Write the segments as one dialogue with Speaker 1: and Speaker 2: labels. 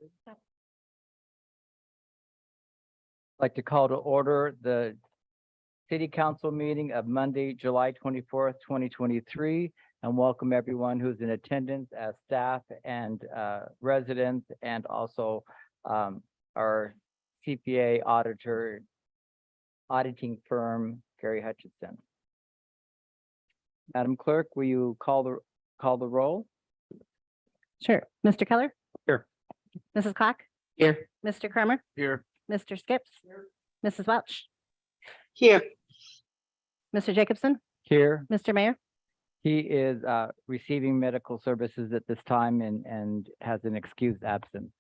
Speaker 1: I'd like to call to order the City Council meeting of Monday, July 24th, 2023, and welcome everyone who's in attendance as staff and residents, and also our CPA auditing firm, Gary Hutchinson. Madam Clerk, will you call the roll?
Speaker 2: Sure. Mr. Keller?
Speaker 3: Here.
Speaker 2: Mrs. Clock?
Speaker 3: Here.
Speaker 2: Mr. Kramer?
Speaker 3: Here.
Speaker 2: Mr. Skips? Mrs. Welch?
Speaker 4: Here.
Speaker 2: Mr. Jacobson?
Speaker 1: Here.
Speaker 2: Mr. Mayor?
Speaker 1: He is receiving medical services at this time and has an excused absence.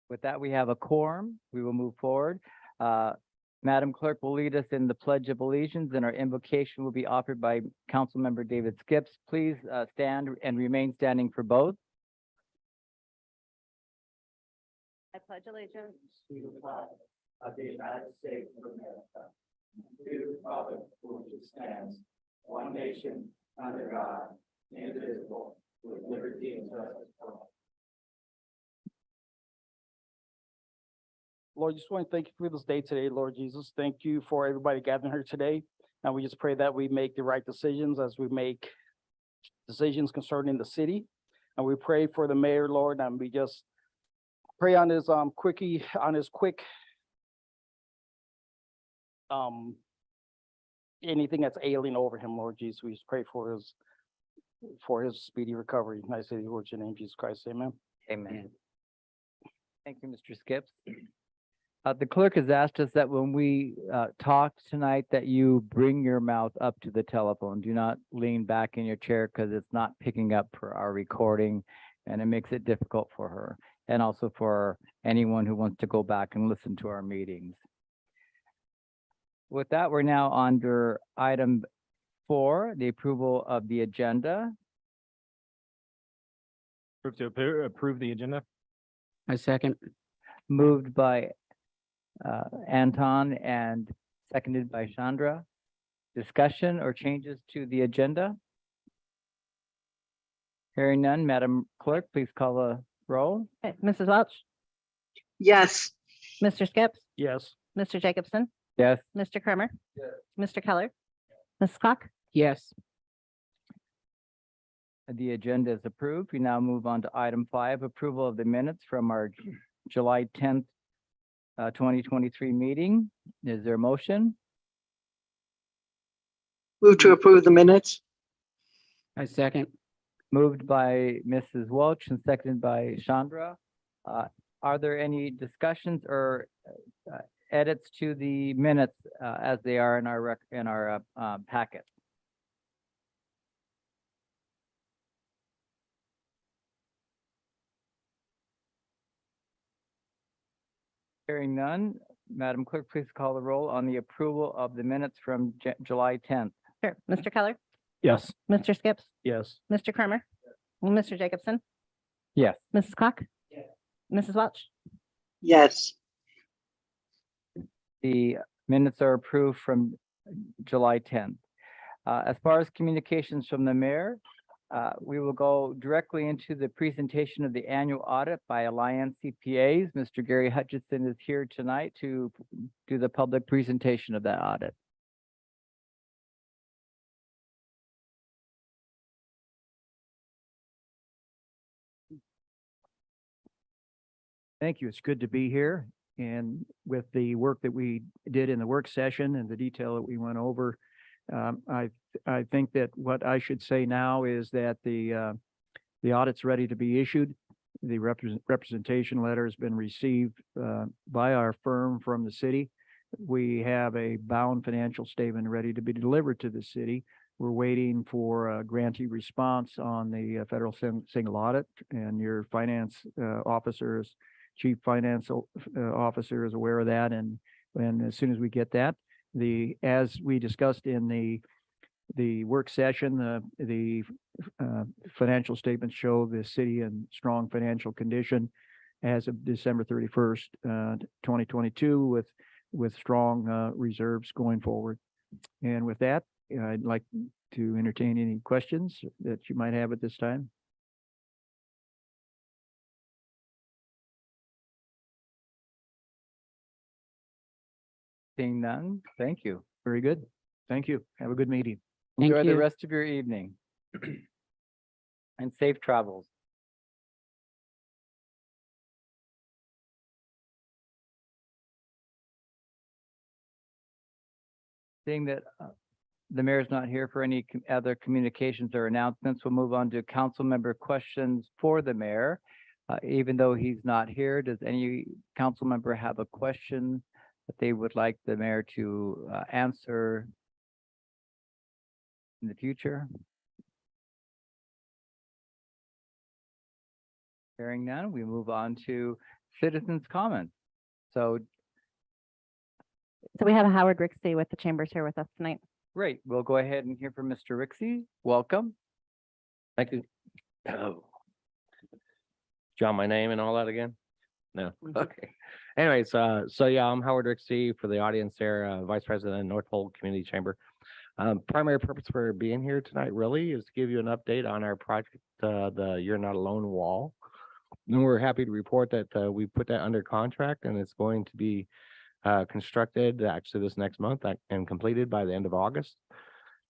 Speaker 1: With that, we have a quorum. We will move forward. Madam Clerk will lead us in the Pledge of Allegiance, and our invocation will be offered by Councilmember David Skips. Please stand and remain standing for both.
Speaker 2: I pledge allegiance
Speaker 1: To the flag of the United States of America, to the republic for which it stands, one nation, under God, indivisible, with liberty and justice for all.
Speaker 3: Lord, just want to thank you for this day today, Lord Jesus. Thank you for everybody gathering here today. And we just pray that we make the right decisions as we make decisions concerning the city. And we pray for the mayor, Lord, and we just pray on his quick anything that's ailing over him, Lord Jesus. We just pray for his speedy recovery. And I say the Lord, in your name, Jesus Christ, amen.
Speaker 1: Amen. Thank you, Mr. Skips. The clerk has asked us that when we talk tonight, that you bring your mouth up to the telephone. Do not lean back in your chair because it's not picking up for our recording, and it makes it difficult for her and also for anyone who wants to go back and listen to our meetings. With that, we're now under item 4, the approval of the agenda.
Speaker 5: Move to approve the agenda.
Speaker 3: I second.
Speaker 1: Moved by Anton and seconded by Chandra. Discussion or changes to the agenda? Hearing none, Madam Clerk, please call the roll.
Speaker 2: Okay. Mrs. Welch?
Speaker 4: Yes.
Speaker 2: Mr. Skips?
Speaker 3: Yes.
Speaker 2: Mr. Jacobson?
Speaker 1: Yes.
Speaker 2: Mr. Kramer? Mr. Keller? Mrs. Clock?
Speaker 3: Yes.
Speaker 1: The agenda is approved. We now move on to item 5, approval of the minutes from our July 10th, 2023 meeting. Is there a motion?
Speaker 4: Move to approve the minutes.
Speaker 3: I second.
Speaker 1: Moved by Mrs. Welch and seconded by Chandra. Are there any discussions or edits to the minutes as they are in our packet? Hearing none, Madam Clerk, please call the roll on the approval of the minutes from July 10th.
Speaker 2: Sure. Mr. Keller?
Speaker 3: Yes.
Speaker 2: Mr. Skips?
Speaker 3: Yes.
Speaker 2: Mr. Kramer? Mr. Jacobson?
Speaker 1: Yes.
Speaker 2: Mrs. Clock? Mrs. Welch?
Speaker 4: Yes.
Speaker 1: The minutes are approved from July 10th. As far as communications from the mayor, we will go directly into the presentation of the annual audit by Alliance CPAs. Mr. Gary Hutchinson is here tonight to do the public presentation of that audit.
Speaker 6: Thank you. It's good to be here. And with the work that we did in the work session and the detail that we went over, I think that what I should say now is that the audit's ready to be issued. The representation letter has been received by our firm from the city. We have a bound financial statement ready to be delivered to the city. We're waiting for a grantee response on the federal single audit, and your finance officers, chief financial officer is aware of that. And as soon as we get that, as we discussed in the work session, the financial statements show the city in strong financial condition as of December 31st, 2022, with strong reserves going forward. And with that, I'd like to entertain any questions that you might have at this time.
Speaker 1: Seeing none, thank you.
Speaker 6: Very good. Thank you. Have a good meeting.
Speaker 2: Thank
Speaker 1: Enjoy the
Speaker 2: you.
Speaker 1: rest of your evening. And safe travels. Seeing that the mayor's not here for any other communications or announcements, we'll move on to council member questions for the mayor. Even though he's not here, does any council member have a question that they would like the mayor to answer in the future? Hearing none, we move on to citizens' comments. So
Speaker 2: So we have Howard Rixey with the Chambers here with us tonight.
Speaker 1: great, we'll go ahead and hear from Mr. Rixey. Welcome.
Speaker 7: Thank you. Oh. John, my name and all that again? No, okay. Anyways, so yeah, I'm Howard Rixey for the audience there, Vice President of North Pole Community Chamber. Primary purpose for being here tonight really is to give you an update on our project, the You're Not Alone wall. And we're happy to report that we put that under contract and it's going to be constructed actually this next month and completed by the end of August.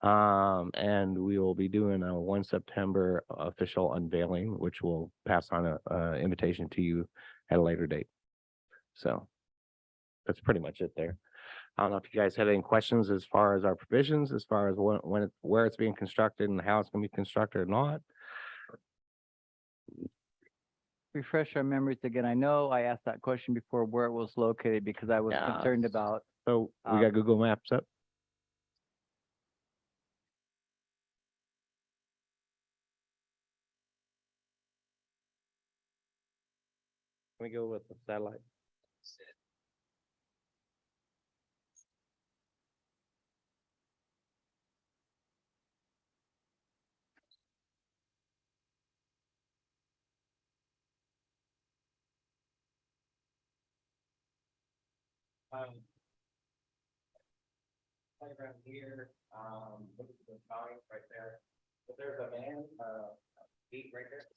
Speaker 7: And we will be doing a 1 September official unveiling, which will pass on a invitation to you at a later date. So that's pretty much it there. I don't know if you guys had any questions as far as our provisions, as far as where it's being constructed and how it's going to be constructed or not.
Speaker 1: Refresh our memories again. I know I asked that question before where it was located because I was
Speaker 7: Yeah.
Speaker 1: concerned about,
Speaker 7: So we got Google Maps up. Can we go with the satellite? Playground here, look at the sign right there. But there's a man, feet right there.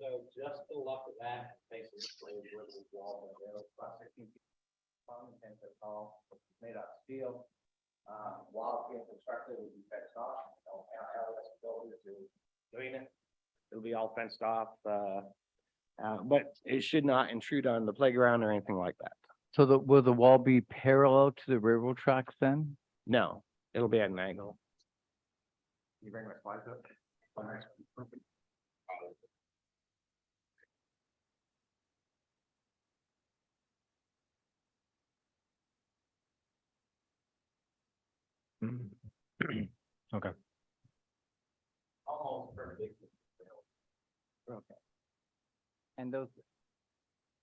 Speaker 7: So just to the left of that, basically, where the wall, there was about 16 feet long, 10 foot tall, made out of steel. While it's being constructed, it will be fenced off. Doing it, it'll be all fenced off, but it should not intrude on the playground or anything like that.
Speaker 1: so will the wall be parallel to the railroad tracks then?
Speaker 7: No, it'll be at an angle. You bring my slides up?
Speaker 5: Okay.
Speaker 7: Almost perfect.
Speaker 1: Okay. And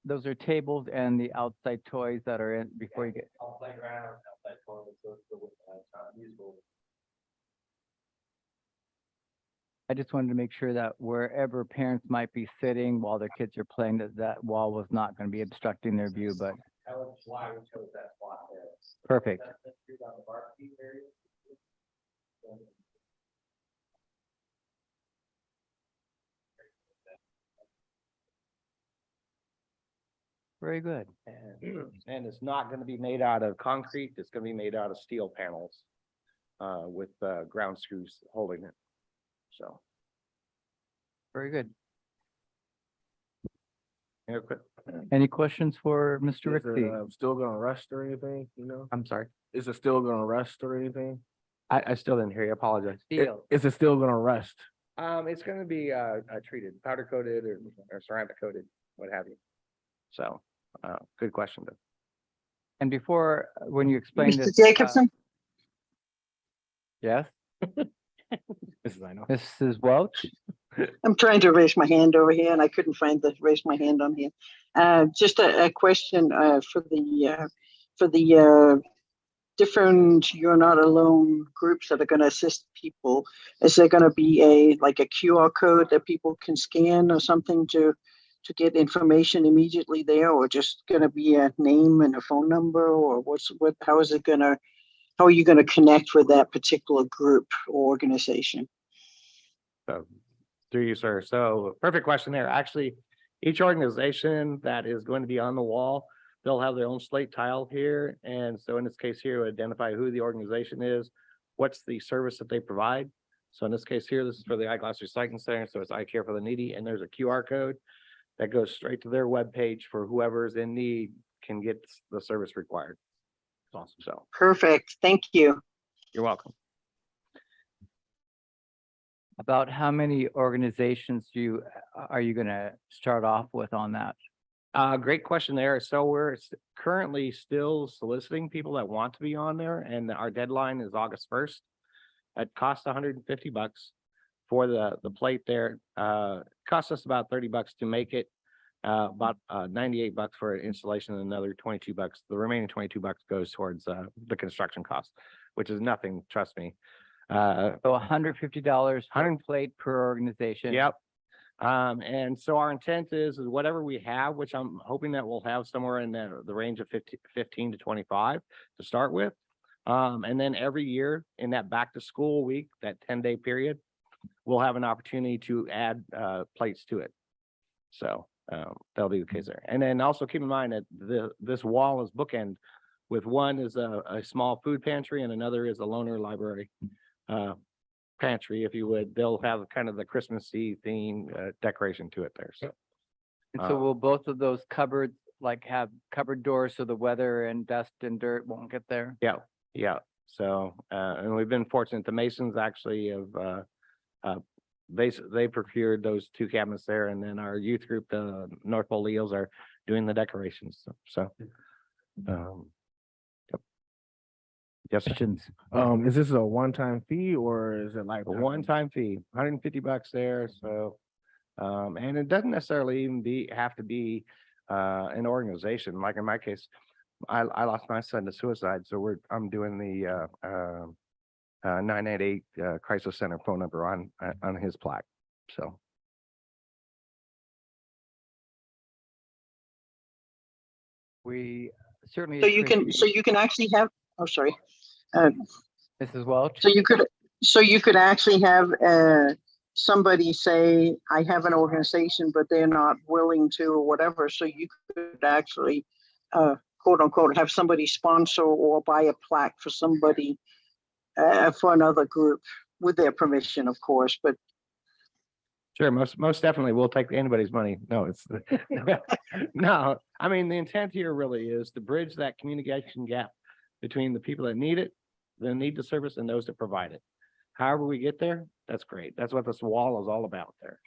Speaker 1: those are tables and the outside toys that are in before you get,
Speaker 7: All playground, outside toilets, so it's not usable.
Speaker 1: I just wanted to make sure that wherever parents might be sitting while their kids are playing, that wall was not going to be obstructing their view, but
Speaker 7: That was why we chose that spot there.
Speaker 1: perfect.
Speaker 7: That's the street on the barbecue area.
Speaker 1: Very good.
Speaker 7: And it's not gonna be made out of concrete, it's gonna be made out of steel panels. With ground screws holding it. So.
Speaker 1: Very good.
Speaker 7: Yeah, quick.
Speaker 1: Any questions for Mr. Rixey?
Speaker 8: Still gonna rest or anything, you know?
Speaker 7: I'm sorry,
Speaker 8: Is it still gonna rest or anything?
Speaker 7: I still didn't hear you, I apologize.
Speaker 1: Steel.
Speaker 8: Is it still gonna rest?
Speaker 7: It's gonna be treated, powder coated or ceramic coated, what have you. So, good question though.
Speaker 1: And before, when you explain
Speaker 4: Mr.
Speaker 1: this.
Speaker 4: Jacobson?
Speaker 1: Yes,
Speaker 5: Mrs. I know.
Speaker 1: Mrs. Welch?
Speaker 4: I'm trying to raise my hand over here and I couldn't find the raise my hand on here. Just a question for the different You're Not Alone groups that are going to assist people. Is there going to be like a QR code that people can scan or something to get information immediately there, or just going to be a name and a phone number, or how are you going to connect with that particular group or organization?
Speaker 7: So, through you, sir. So perfect question there. Actually, each organization that is going to be on the wall they'll have their own slate tile here. And so in this case here, identify who the organization is, what's the service that they provide. So in this case here, this is for the Eyeglass Recycling Center. So it's Eye Care for the Needy, and there's a QR code that goes straight to their webpage for whoever's in need can get the service required. It's awesome. So
Speaker 4: Perfect. Thank you.
Speaker 7: you're welcome.
Speaker 1: About how many organizations are you gonna start off with on that?
Speaker 7: Great question there. So we're currently still soliciting people that want to be on there, and our deadline is August 1st. It costs $150 for the plate there. Costs us about $30 to make it. About $98 for installation and another $22. The remaining $22 goes towards the construction cost, which is nothing, trust me.
Speaker 1: So $150 per plate per organization.
Speaker 7: Yep. And so our intent is whatever we have, which I'm hoping that we'll have somewhere in the range of 15 to 25 to start with. And then every year in that back to school week, that 10-day period, we'll have an opportunity to add plates to it. So that'll be the case there. And then also keep in mind that this wall is bookend with one is a small food pantry and another is a loaner library pantry, if you would. They'll have kind of the Christmassy theme decoration to it there. So
Speaker 1: And so will both of those cupboards like have cupboard doors so the weather and dust and dirt won't get there?
Speaker 7: yeah. So and we've been fortunate. The Masons actually have they procured those 2 cabinets there, and then our youth group, the North Pole Eels, are doing the decorations. So yep. Yes, sir.
Speaker 1: Questions?
Speaker 8: Is this a one-time fee or is it like
Speaker 7: A one-time fee, $150 there. So and it doesn't necessarily even have to be an organization. Like in my case, I lost my son to suicide, so I'm doing the 988 crisis center phone number on his plaque. So
Speaker 1: We certainly.
Speaker 4: So you can actually have, oh, sorry.
Speaker 1: Mrs. Welch?
Speaker 4: So you could actually have somebody say, I have an organization, but they're not willing to or whatever. So you could actually, quote unquote, have somebody sponsor or buy a plaque for somebody for another group with their permission, of course. But
Speaker 7: sure, most definitely we'll take anybody's money. No, it's no. I mean, the intent here really is to bridge that communication gap between the people that need it, that need the service, and those that provide it. However we get there, that's great. That's what this wall is all about there.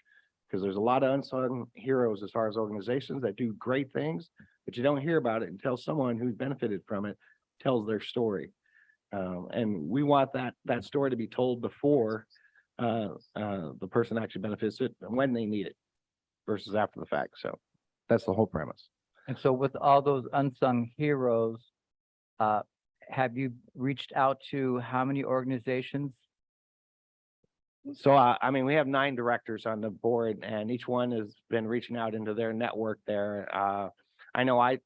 Speaker 7: Because there's a lot of unsung heroes as far as organizations that do great things, but you don't hear about it until someone who's benefited from it tells their story. And we want that story to be told before the person actually benefits it and when they need it versus after the fact. So that's the whole premise.
Speaker 1: And so with all those unsung heroes, have you reached out to how many organizations?
Speaker 7: So, I mean, we have 9 directors on the board, and each one has been reaching out into their network there. I know I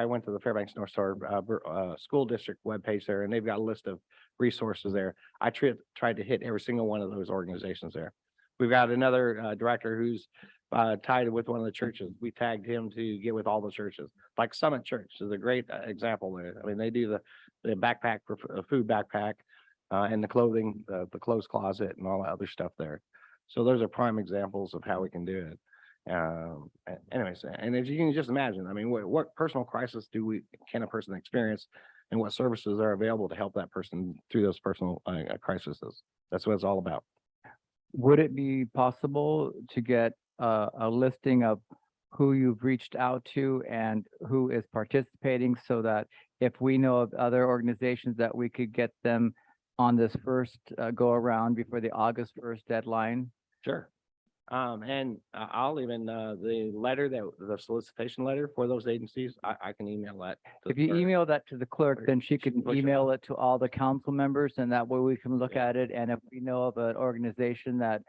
Speaker 7: went to the Fairbanks North Shore School District webpage there, and they've got a list of resources there. I tried to hit every single one of those organizations there. We've got another director who's tied with one of the churches. We tagged him to get with all the churches. Like Summit Church is a great example there. I mean, they do the backpack for food backpack. And the clothing, the clothes closet and all that other stuff there. So those are prime examples of how we can do it. Anyways, and if you can just imagine, I mean, what personal crisis can a person experience and what services are available to help that person through those personal crises? That's what it's all about.
Speaker 1: Would it be possible to get a listing of who you've reached out to and who is participating so that if we know of other organizations that we could get them on this first go around before the August 1st deadline?
Speaker 7: Sure. And I'll even the solicitation letter for those agencies, I can email that.
Speaker 1: If you email that to the clerk, then she
Speaker 7: She can
Speaker 1: can
Speaker 7: push it
Speaker 1: email it to all the council members, and that way we can look at it. And if we know of an organization that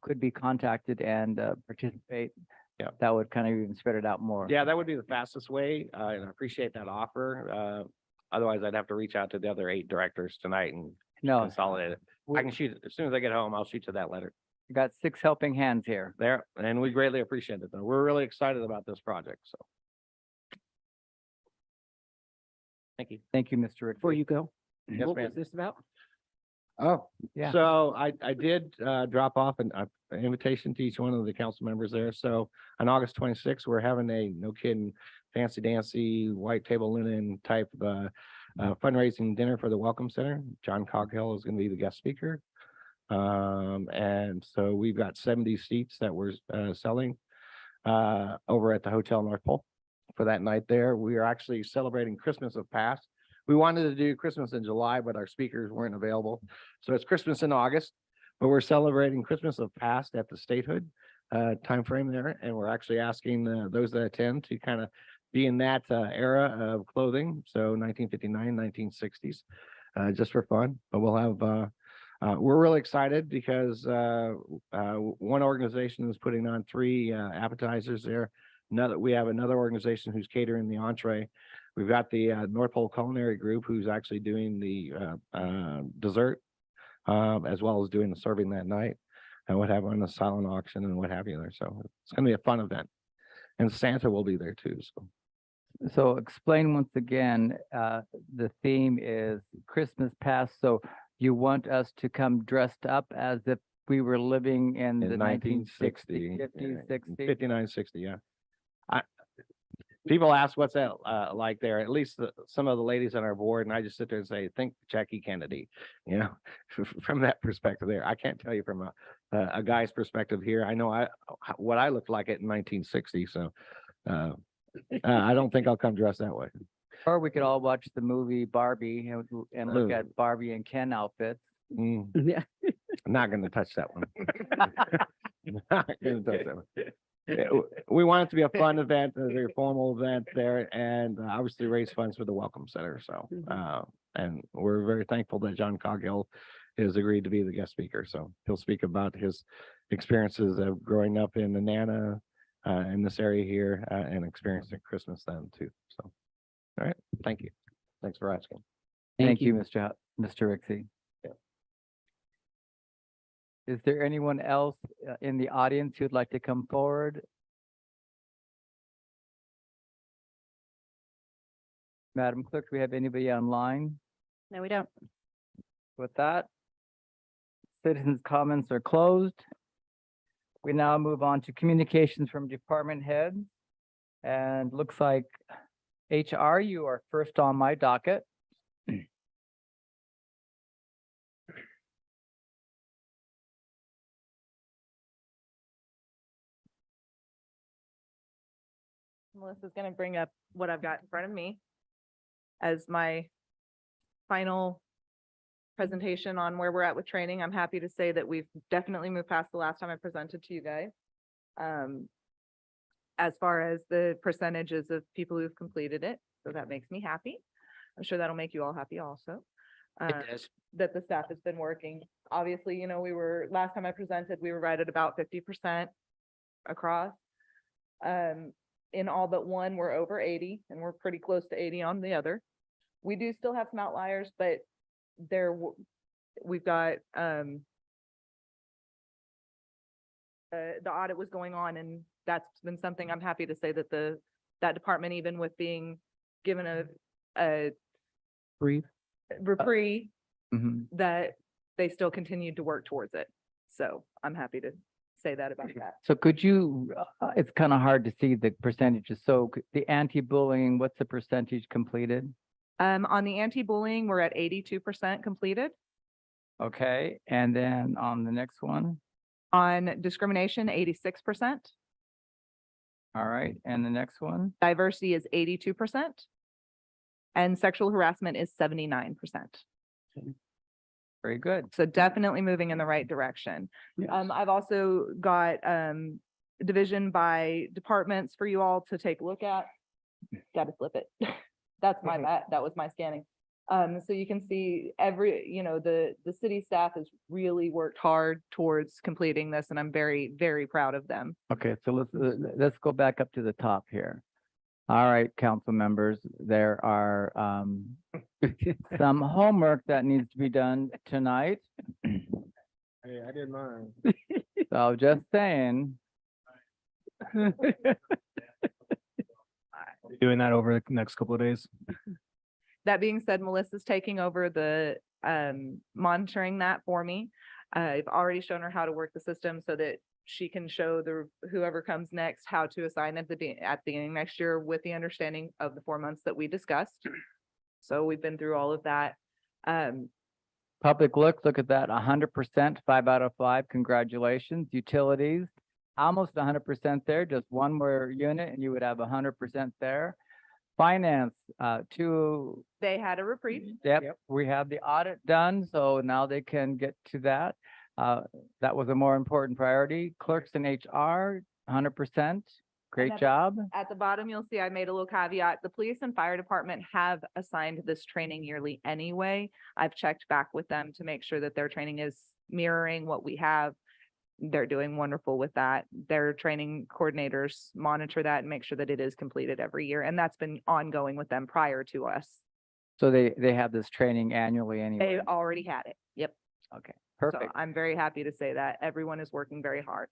Speaker 1: could be contacted and participate,
Speaker 7: Yeah.
Speaker 1: that would kind of even spread it out more.
Speaker 7: Yeah, that would be the fastest way, and I appreciate that offer. Otherwise, I'd have to reach out to the other 8 directors tonight and
Speaker 1: No,
Speaker 7: consolidate it. I can shoot it as soon as I get home. I'll shoot you that letter
Speaker 1: we got 6 helping hands here.
Speaker 7: there, and we greatly appreciate it. Though we're really excited about this project. So Thank you.
Speaker 1: Thank you, Mr.
Speaker 6: Before
Speaker 1: Rixey.
Speaker 6: you go,
Speaker 7: Yes,
Speaker 6: what
Speaker 7: ma'am.
Speaker 6: was this about?
Speaker 7: Oh,
Speaker 1: Yeah.
Speaker 7: so I did drop off an invitation to each one of the council members there. So on August 26th, we're having a, no kidding, fancy dancy, white table linen type fundraising dinner for the Welcome Center. John Coghill is going to be the guest speaker. And so we've got 70 seats that we're selling over at the Hotel North Pole for that night there. We are actually celebrating Christmas of past. We wanted to do Christmas in July, but our speakers weren't available. So it's Christmas in August, but we're celebrating Christmas of past at the statehood timeframe there. And we're actually asking those that attend to kind of be in that era of clothing. So 1959, 1960s, just for fun. But we'll have, we're really excited because one organization is putting on 3 appetizers there. We have another organization who's catering the entree. We've got the North Pole Culinary Group who's actually doing the dessert as well as doing the serving that night and what have on the silent auction and what have you there. So it's going to be a fun event. And Santa will be there too. So
Speaker 1: So explain once again, the theme is Christmas past. So you want us to come dressed up as if we were living in the 1960s, 50s, 60s?
Speaker 7: 59, 60, yeah. People ask what's that like there, at least some of the ladies on our board, and I just sit there and say, think Jackie Kennedy, you know, from that perspective there. I can't tell you from a guy's perspective here. I know what I looked like in 1960, so I don't think I'll come dressed that way.
Speaker 1: Or we could all watch the movie Barbie and look
Speaker 7: Ooh.
Speaker 1: at Barbie and Ken outfits.
Speaker 7: Mm,
Speaker 6: Yeah.
Speaker 7: I'm not gonna touch that one. Not gonna touch that one. We want it to be a fun event, a very formal event there, and obviously raise funds for the Welcome Center. So, and we're very thankful that John Coghill has agreed to be the guest speaker. So he'll speak about his experiences of growing up in the Nana in this area here and experiencing Christmas then too. So, all right, thank you. Thanks for asking.
Speaker 1: Thank you, Mr. Rixey.
Speaker 7: Yeah.
Speaker 1: Is there anyone else in the audience who'd like to come forward? Madam Clerk, do we have anybody online?
Speaker 2: No, we don't.
Speaker 1: With that, citizens' comments are closed. We now move on to communications from department heads. And looks like HR, you are first on my docket.
Speaker 9: Melissa's going to bring up what I've got in front of me as my final presentation on where we're at with training. I'm happy to say that we've definitely moved past the last time I presented to you guys. As far as the percentages of people who've completed it. So that makes me happy. I'm sure that'll make you all happy also. That the staff has been working. Obviously, you know, last time I presented, we were right at about 50% across. In all but one, we're over 80 and we're pretty close to 80 on the other. We do still have some outliers, but we've got the audit was going on, and that's been something I'm happy to say that that department, even with being given a reprieve, that they still continued to work towards it. So I'm happy to say that about that.
Speaker 1: So could you, it's kind of hard to see the percentages. So the anti-bullying, what's the percentage completed?
Speaker 9: On the anti-bullying, we're at 82% completed.
Speaker 1: Okay, and then on the next one,
Speaker 9: On discrimination, 86%.
Speaker 1: all right, and the next one,
Speaker 9: Diversity is 82%. And sexual harassment is 79%.
Speaker 1: very good.
Speaker 9: So definitely moving in the right direction. I've also got division by departments for you all to take a look at. Got to flip it. That's my bad. That was my scanning. So you can see the city staff has really worked hard towards completing this, and I'm very, very proud of them.
Speaker 1: Okay, so let's go back up to the top here. All right, council members, there are some homework that needs to be done tonight.
Speaker 8: Hey, I did mine.
Speaker 1: So just saying.
Speaker 5: Doing that over the next couple of days.
Speaker 9: That being said, Melissa's taking over the monitoring that for me. I've already shown her how to work the system so that she can show whoever comes next how to assign at the beginning next year with the understanding of the 4 months that we discussed. So we've been through all of that.
Speaker 1: Public Works, look at that, 100%, 5 out of 5, congratulations. Utilities, almost 100% there, just one more unit and you would have 100% there. Finance,
Speaker 9: They had a reprieve.
Speaker 1: yep, we have the audit done, so now they can get to that. That was a more important priority. Clerks and HR, 100%, great
Speaker 9: at-
Speaker 1: job.
Speaker 9: At the bottom, you'll see I made a little caveat. The police and fire department have assigned this training yearly anyway. I've checked back with them to make sure that their training is mirroring what we have. They're doing wonderful with that. Their training coordinators monitor that and make sure that it is completed every year. And that's been ongoing with them prior to us.
Speaker 1: So they have this training annually
Speaker 9: They
Speaker 1: anyway.
Speaker 9: already had it. Yep.
Speaker 1: Okay,
Speaker 9: So
Speaker 1: perfect.
Speaker 9: I'm very happy to say that everyone is working very hard.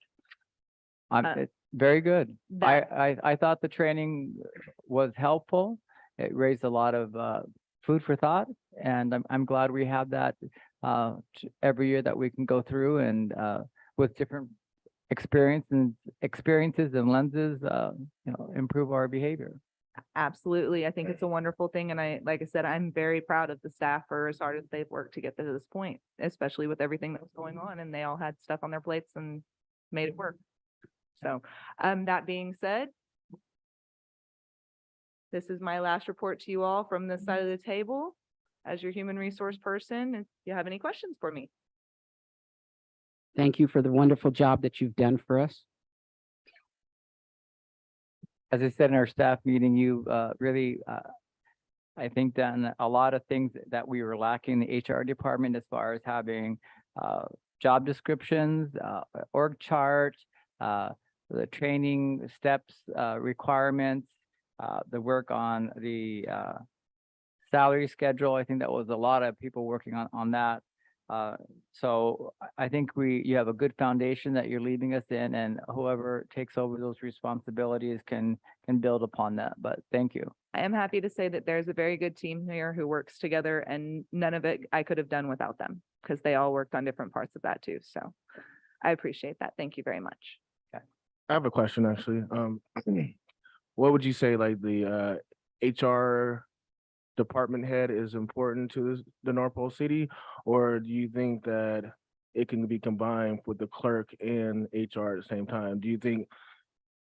Speaker 1: It's very good.
Speaker 9: that-
Speaker 1: I thought the training was helpful. It raised a lot of food for thought, and I'm glad we have that every year that we can go through and with different experiences and lenses, improve our behavior.
Speaker 9: Absolutely. I think it's a wonderful thing. And like I said, I'm very proud of the staff for as hard as they've worked to get to this point, especially with everything that was going on and they all had stuff on their plates and made it work. So, that being said, this is my last report to you all from this side of the table. As your human resource person, if you have any questions for me.
Speaker 10: Thank you for the wonderful job that you've done for us.
Speaker 1: As I said in our staff meeting, you really, I think, done a lot of things that we were lacking in the HR department as far as having job descriptions, org chart, the training steps, requirements, the work on the salary schedule. I think that was a lot of people working on that. So I think you have a good foundation that you're leaving us in, and whoever takes over those responsibilities can build upon that. But thank you.
Speaker 9: I am happy to say that there's a very good team here who works together and none of it I could have done without them because they all worked on different parts of that too. So I appreciate that. Thank you very much.
Speaker 8: I have a question actually. What would you say like the HR department head is important to the North Pole City, or do you think that it can be combined with the clerk and HR at the same time? Do you think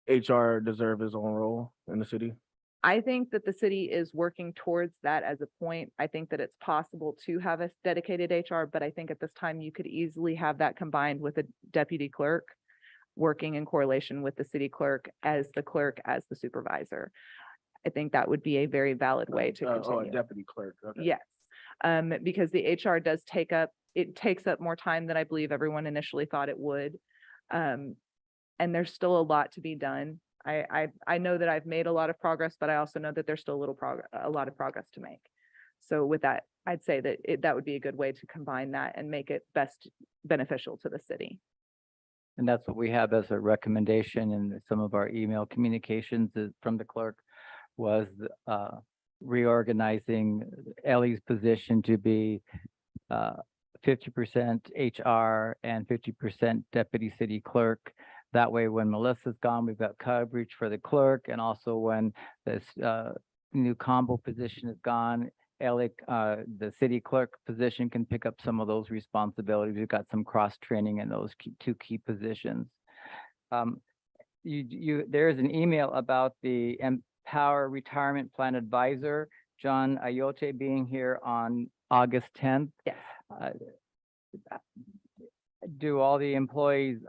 Speaker 8: HR deserve its own role in the city?
Speaker 9: I think that the city is working towards that as a point. I think that it's possible to have a dedicated HR, but I think at this time you could easily have that combined with a deputy clerk working in correlation with the city clerk as the supervisor. I think that would be a very valid way to
Speaker 8: Oh, a
Speaker 9: continue.
Speaker 8: deputy clerk. Okay.
Speaker 9: Yes, because the HR does takes up more time than I believe everyone initially thought it would. And there's still a lot to be done. I know that I've made a lot of progress, but I also know that there's still a lot of progress to make. So with that, I'd say that that would be a good way to combine that and make it best beneficial to the city.
Speaker 1: And that's what we have as a recommendation in some of our email communications from the clerk was reorganizing Ellie's position to be 50% HR and 50% deputy city clerk. That way, when Melissa's gone, we've got coverage for the clerk, and also when this new combo position is gone, Ellie, the city clerk position can pick up some of those responsibilities. We've got some cross training in those two key positions. There's an email about the Empower Retirement Plan Advisor, John Ayote, being here on August 10th.
Speaker 9: Yes.
Speaker 1: Do all the employees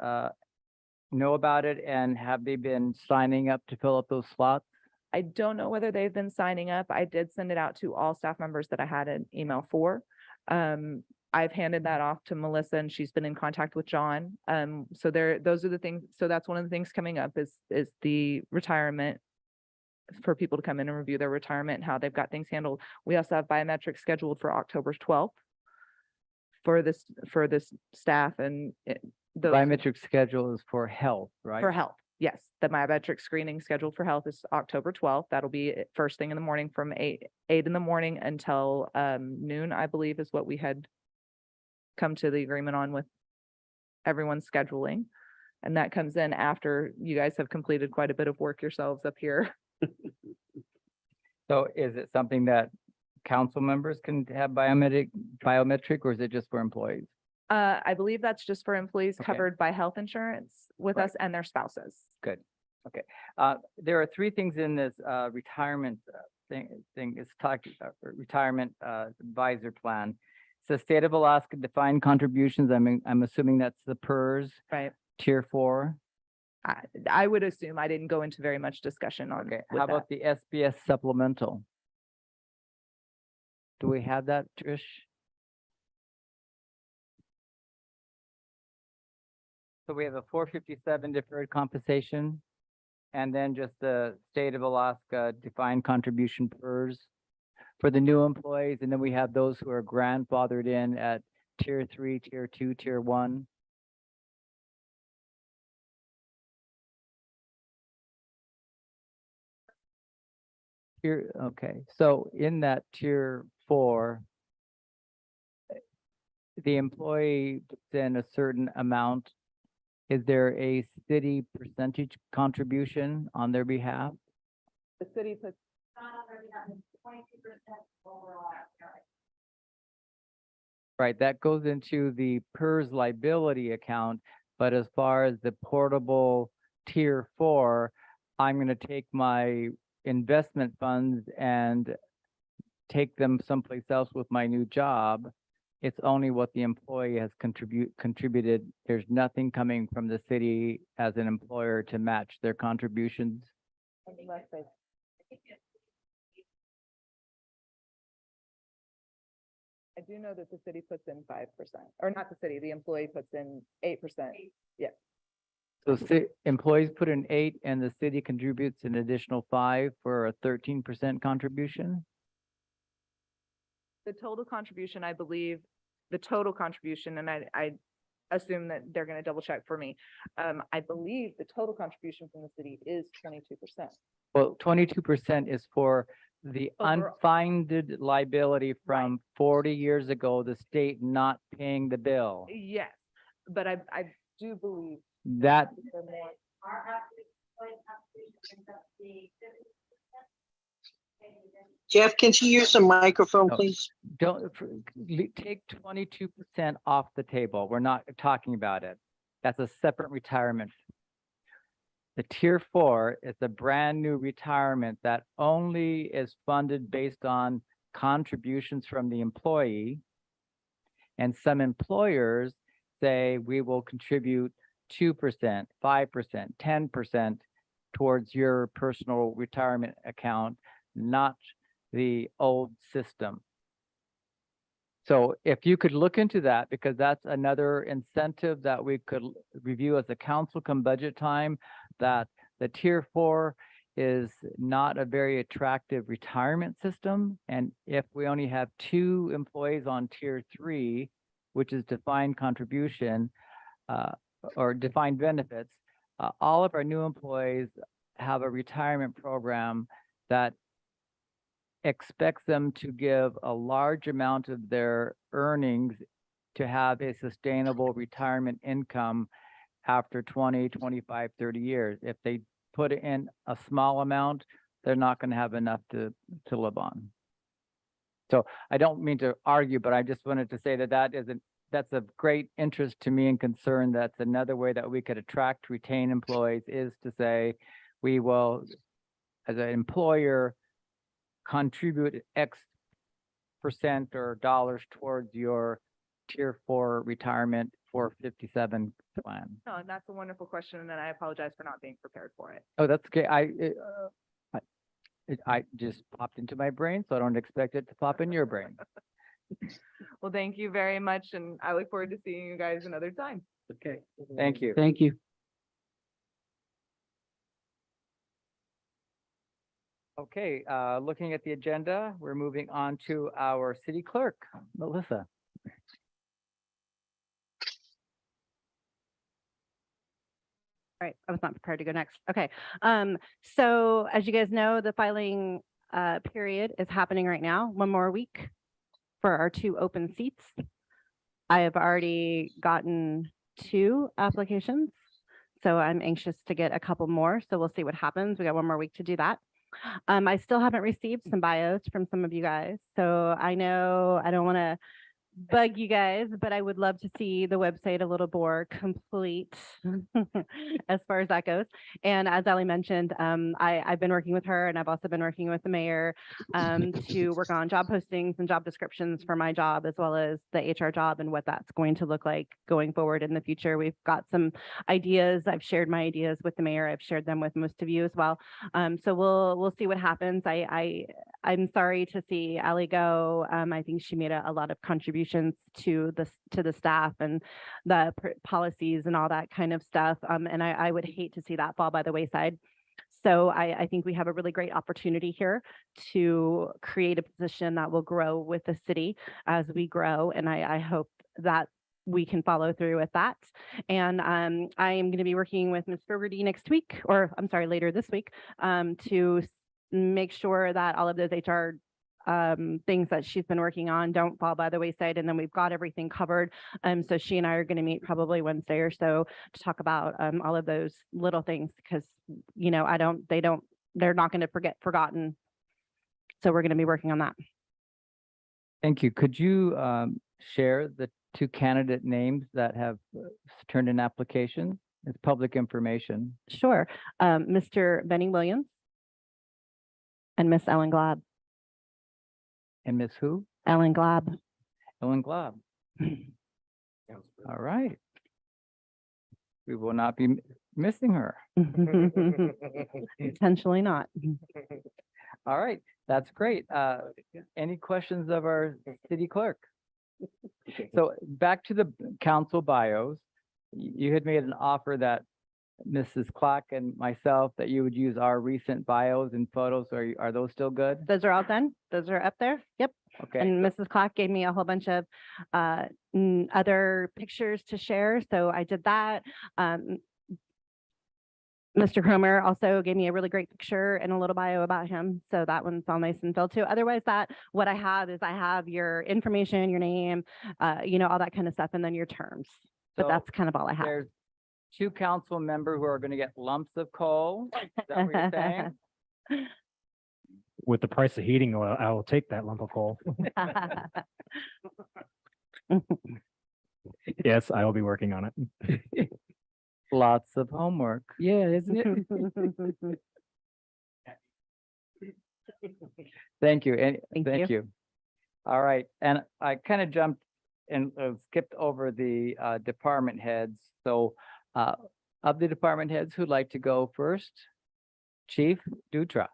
Speaker 1: know about it, and have they been signing up to fill up those slots?
Speaker 9: I don't know whether they've been signing up. I did send it out to all staff members that I had an email for. I've handed that off to Melissa and she's been in contact with John. So those are the things. So that's one of the things coming up is the retirement, for people to come in and review their retirement and how they've got things handled. We also have biometrics scheduled for October 12th for this staff, and
Speaker 1: Biometric schedule is for health, right?
Speaker 9: for health. yes, the biometric screening scheduled for health is October 12th. That'll be first thing in the morning from eight in the morning until noon, I believe is what we had come to the agreement on with everyone's scheduling. And that comes in after you guys have completed quite a bit of work yourselves up here.
Speaker 1: So is it something that council members can have biometric, or is it just for employees?
Speaker 9: I believe that's just for employees
Speaker 1: Okay.
Speaker 9: covered by health insurance with
Speaker 1: Right.
Speaker 9: us and their spouses.
Speaker 1: Good. Okay. There are three things in this retirement thing. It's talking retirement advisor plan. It's the state of Alaska defined contributions. I'm assuming that's the PERS
Speaker 9: Right.
Speaker 1: tier 4.
Speaker 9: I would assume I didn't go into very much discussion on.
Speaker 1: Okay.
Speaker 9: with
Speaker 1: How
Speaker 9: that.
Speaker 1: about the SBS supplemental? Do we have that, Trish? So we have a 457 deferred compensation, and then just the state of Alaska defined contribution PERS for the new employees, and then we have those who are grandfathered in at tier 3, tier 2, tier 1. Here, okay, so in that tier 4, the employee puts in a certain amount. Is there a city percentage contribution on their behalf?
Speaker 9: The city puts.
Speaker 1: Right, that goes into the PERS liability account, but as far as the portable tier 4, I'm gonna take my investment funds and take them someplace else with my new job. It's only what the employee has contributed. There's nothing coming from the city as an employer to match their contributions.
Speaker 9: Unless they. I do know that the city puts in 5%, or not the city, the employee puts in 8%. Yeah,
Speaker 1: So employees put in 8 and the city contributes an additional 5 for a 13% contribution?
Speaker 9: the total contribution, I believe, the total contribution, and I assume that they're gonna double check for me. I believe the total contribution from the city is 22%.
Speaker 1: Well, 22% is for the
Speaker 9: Overall.
Speaker 1: unfunded liability from 40 years ago, the state not paying the bill.
Speaker 9: Yes, but I do believe
Speaker 1: That,
Speaker 9: they're more.
Speaker 4: Jeff, can you use a microphone,
Speaker 1: Oh.
Speaker 4: please?
Speaker 1: take 22% off the table. We're not talking about it. That's a separate retirement. The tier 4 is a brand new retirement that only is funded based on contributions from the employee. And some employers say we will contribute 2%, 5%, 10% towards your personal retirement account, not the old system. So if you could look into that, because that's another incentive that we could review as a council come budget time, that the tier 4 is not a very attractive retirement system. And if we only have 2 employees on tier 3, which is defined contribution or defined benefits, all of our new employees have a retirement program that expects them to give a large amount of their earnings to have a sustainable retirement income after 20, 25, 30 years. If they put in a small amount, they're not going to have enough to live on. So I don't mean to argue, but I just wanted to say that that's of great interest to me and concern. That's another way that we could attract, retain employees, is to say, we will, as an employer, contribute X% or dollars towards your tier 4 retirement 457 plan.
Speaker 9: No, and that's a wonderful question, and I apologize for not being prepared for it.
Speaker 1: Oh, that's okay. I just popped into my brain, so I don't expect it to pop in your brain.
Speaker 9: Well, thank you very much, and I look forward to seeing you guys another time.
Speaker 1: Okay, thank you.
Speaker 10: Thank you.
Speaker 1: Okay, looking at the agenda, we're moving on to our city clerk, Melissa.
Speaker 2: All right, I was not prepared to go next. Okay. So as you guys know, the filing period is happening right now, one more week for our 2 open seats. I have already gotten 2 applications, so I'm anxious to get a couple more. So we'll see what happens. We got one more week to do that. I still haven't received some bios from some of you guys, so I know I don't want to bug you guys, but I would love to see the website a little more complete as far as that goes. And as Ali mentioned, I've been working with her, and I've also been working with the mayor to work on job postings and job descriptions for my job, as well as the HR job and what that's going to look like going forward in the future. We've got some ideas. I've shared my ideas with the mayor. I've shared them with most of you as well. So we'll see what happens. I'm sorry to see Ali go. I think she made a lot of contributions to the staff and the policies and all that kind of stuff. And I would hate to see that fall by the wayside. So I think we have a really great opportunity here to create a position that will grow with the city as we grow. And I hope that we can follow through with that. And I am going to be working with Ms. Fogarty next week, or I'm sorry, later this week, to make sure that all of those HR things that she's been working on don't fall by the wayside. And then we've got everything covered. So she and I are going to meet probably Wednesday or so to talk about all of those little things, because, you know, they're not going to get forgotten. So we're going to be working on that.
Speaker 1: Thank you. Could you share the 2 candidate names that have turned in applications? It's public information.
Speaker 2: Sure. Mr. Benny Williams and Miss Ellen Glab.
Speaker 1: And Miss who?
Speaker 2: Ellen Glab.
Speaker 1: Ellen Glob. All right. We will not be missing her.
Speaker 2: Potentially not.
Speaker 1: All right, that's great. Any questions of our city clerk? So back to the council bios. You had made an offer that Mrs. Clark and myself, that you would use our recent bios and photos. Are those still good?
Speaker 2: Those are all done. Those are up there. Yep.
Speaker 1: Okay.
Speaker 2: And Mrs. Clark gave me a whole bunch of other pictures to share. So I did that. Mr. Cromer also gave me a really great picture and a little bio about him. So that one's all nice and filled too. Otherwise, what I have is I have your information, your name, you know, all that kind of stuff, and then your terms. But
Speaker 1: So
Speaker 2: that's kind of all I have.
Speaker 1: There's 2 council members who are going to get lumps of coal. Is that what you're saying?
Speaker 5: With the price of heating oil, I will take that lump of coal. Yes, I will be working on it.
Speaker 1: Lots of homework. Yeah, isn't it? Thank you. And
Speaker 2: Thank
Speaker 1: you. All right. And I kind of jumped and skipped over the department heads. So of the department heads, who'd like to go first? Chief Dutra.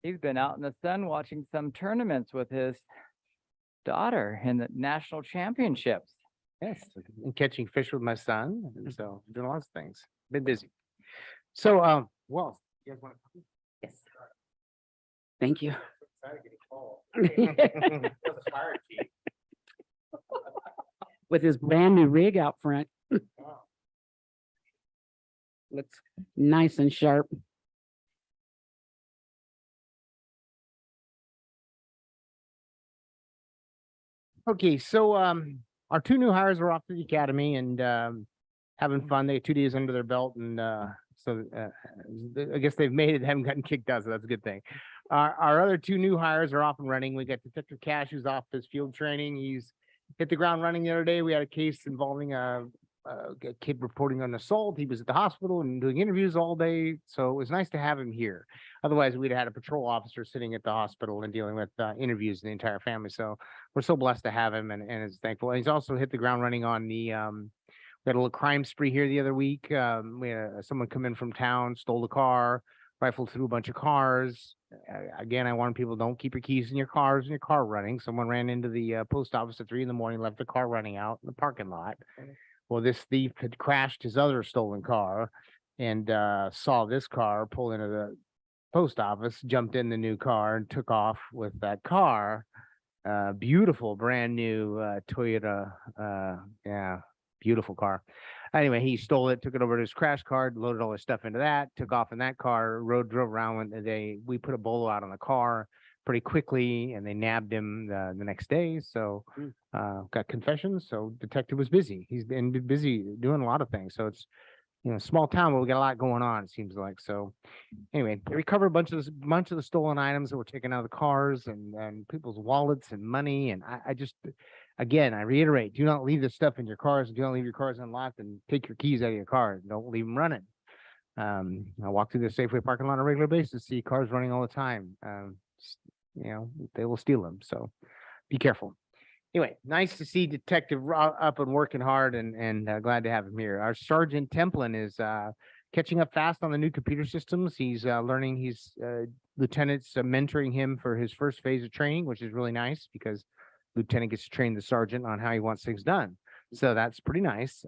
Speaker 1: He's been out in the sun watching some tournaments with his daughter in the national championships.
Speaker 11: Yes, and catching fish with my son, and so doing lots of things. Been busy. So, well, you guys want to?
Speaker 10: Yes. Thank you. With his brand new rig out front. Looks nice and sharp.
Speaker 11: Okay, so our 2 new hires are off to the academy and having fun. They had 2 days under their belt, and so I guess they've made it. Haven't gotten kicked out, so that's a good thing. Our other 2 new hires are off and running. We got Detective Cash, who's off his field training. He's hit the ground running the other day. We had a case involving a kid reporting on assault. He was at the hospital and doing interviews all day, so it was nice to have him here. Otherwise, we'd have had a patrol officer sitting at the hospital and dealing with interviews of the entire family. So we're so blessed to have him, and is thankful. And he's also hit the ground running on the we had a little crime spree here the other week. We had someone come in from town, stole a car, rifled through a bunch of cars. Again, I warn people, don't keep your keys in your cars when your car running. Someone ran into the post office at 3 in the morning, left the car running out in the parking lot. Well, this thief had crashed his other stolen car and saw this car pull into the post office, jumped in the new car and took off with that car. Beautiful, brand new Toyota. Yeah, beautiful car. Anyway, he stole it, took it over to his crash card, loaded all his stuff into that, took off in that car, drove around. We put a bolo out on the car pretty quickly, and they nabbed him the next day. So got confessions. So detective was busy. He's been busy doing a lot of things. So it's, small town, but we got a lot going on, it seems like. So anyway, they recovered a bunch of the stolen items that were taken out of the cars and people's wallets and money. And I just, again, I reiterate, do not leave this stuff in your cars. Do not leave your cars unlocked, and take your keys out of your car. Don't leave them running. I walk through the Safeway parking lot on a regular basis, see cars running all the time. They will steal them. So be careful. Anyway, nice to see Detective up and working hard, and glad to have him here. Our Sergeant Templin is catching up fast on the new computer systems. He's learning. He's Lieutenant's mentoring him for his first phase of training, which is really nice because Lieutenant gets to train the sergeant on how he wants things done. So that's pretty nice.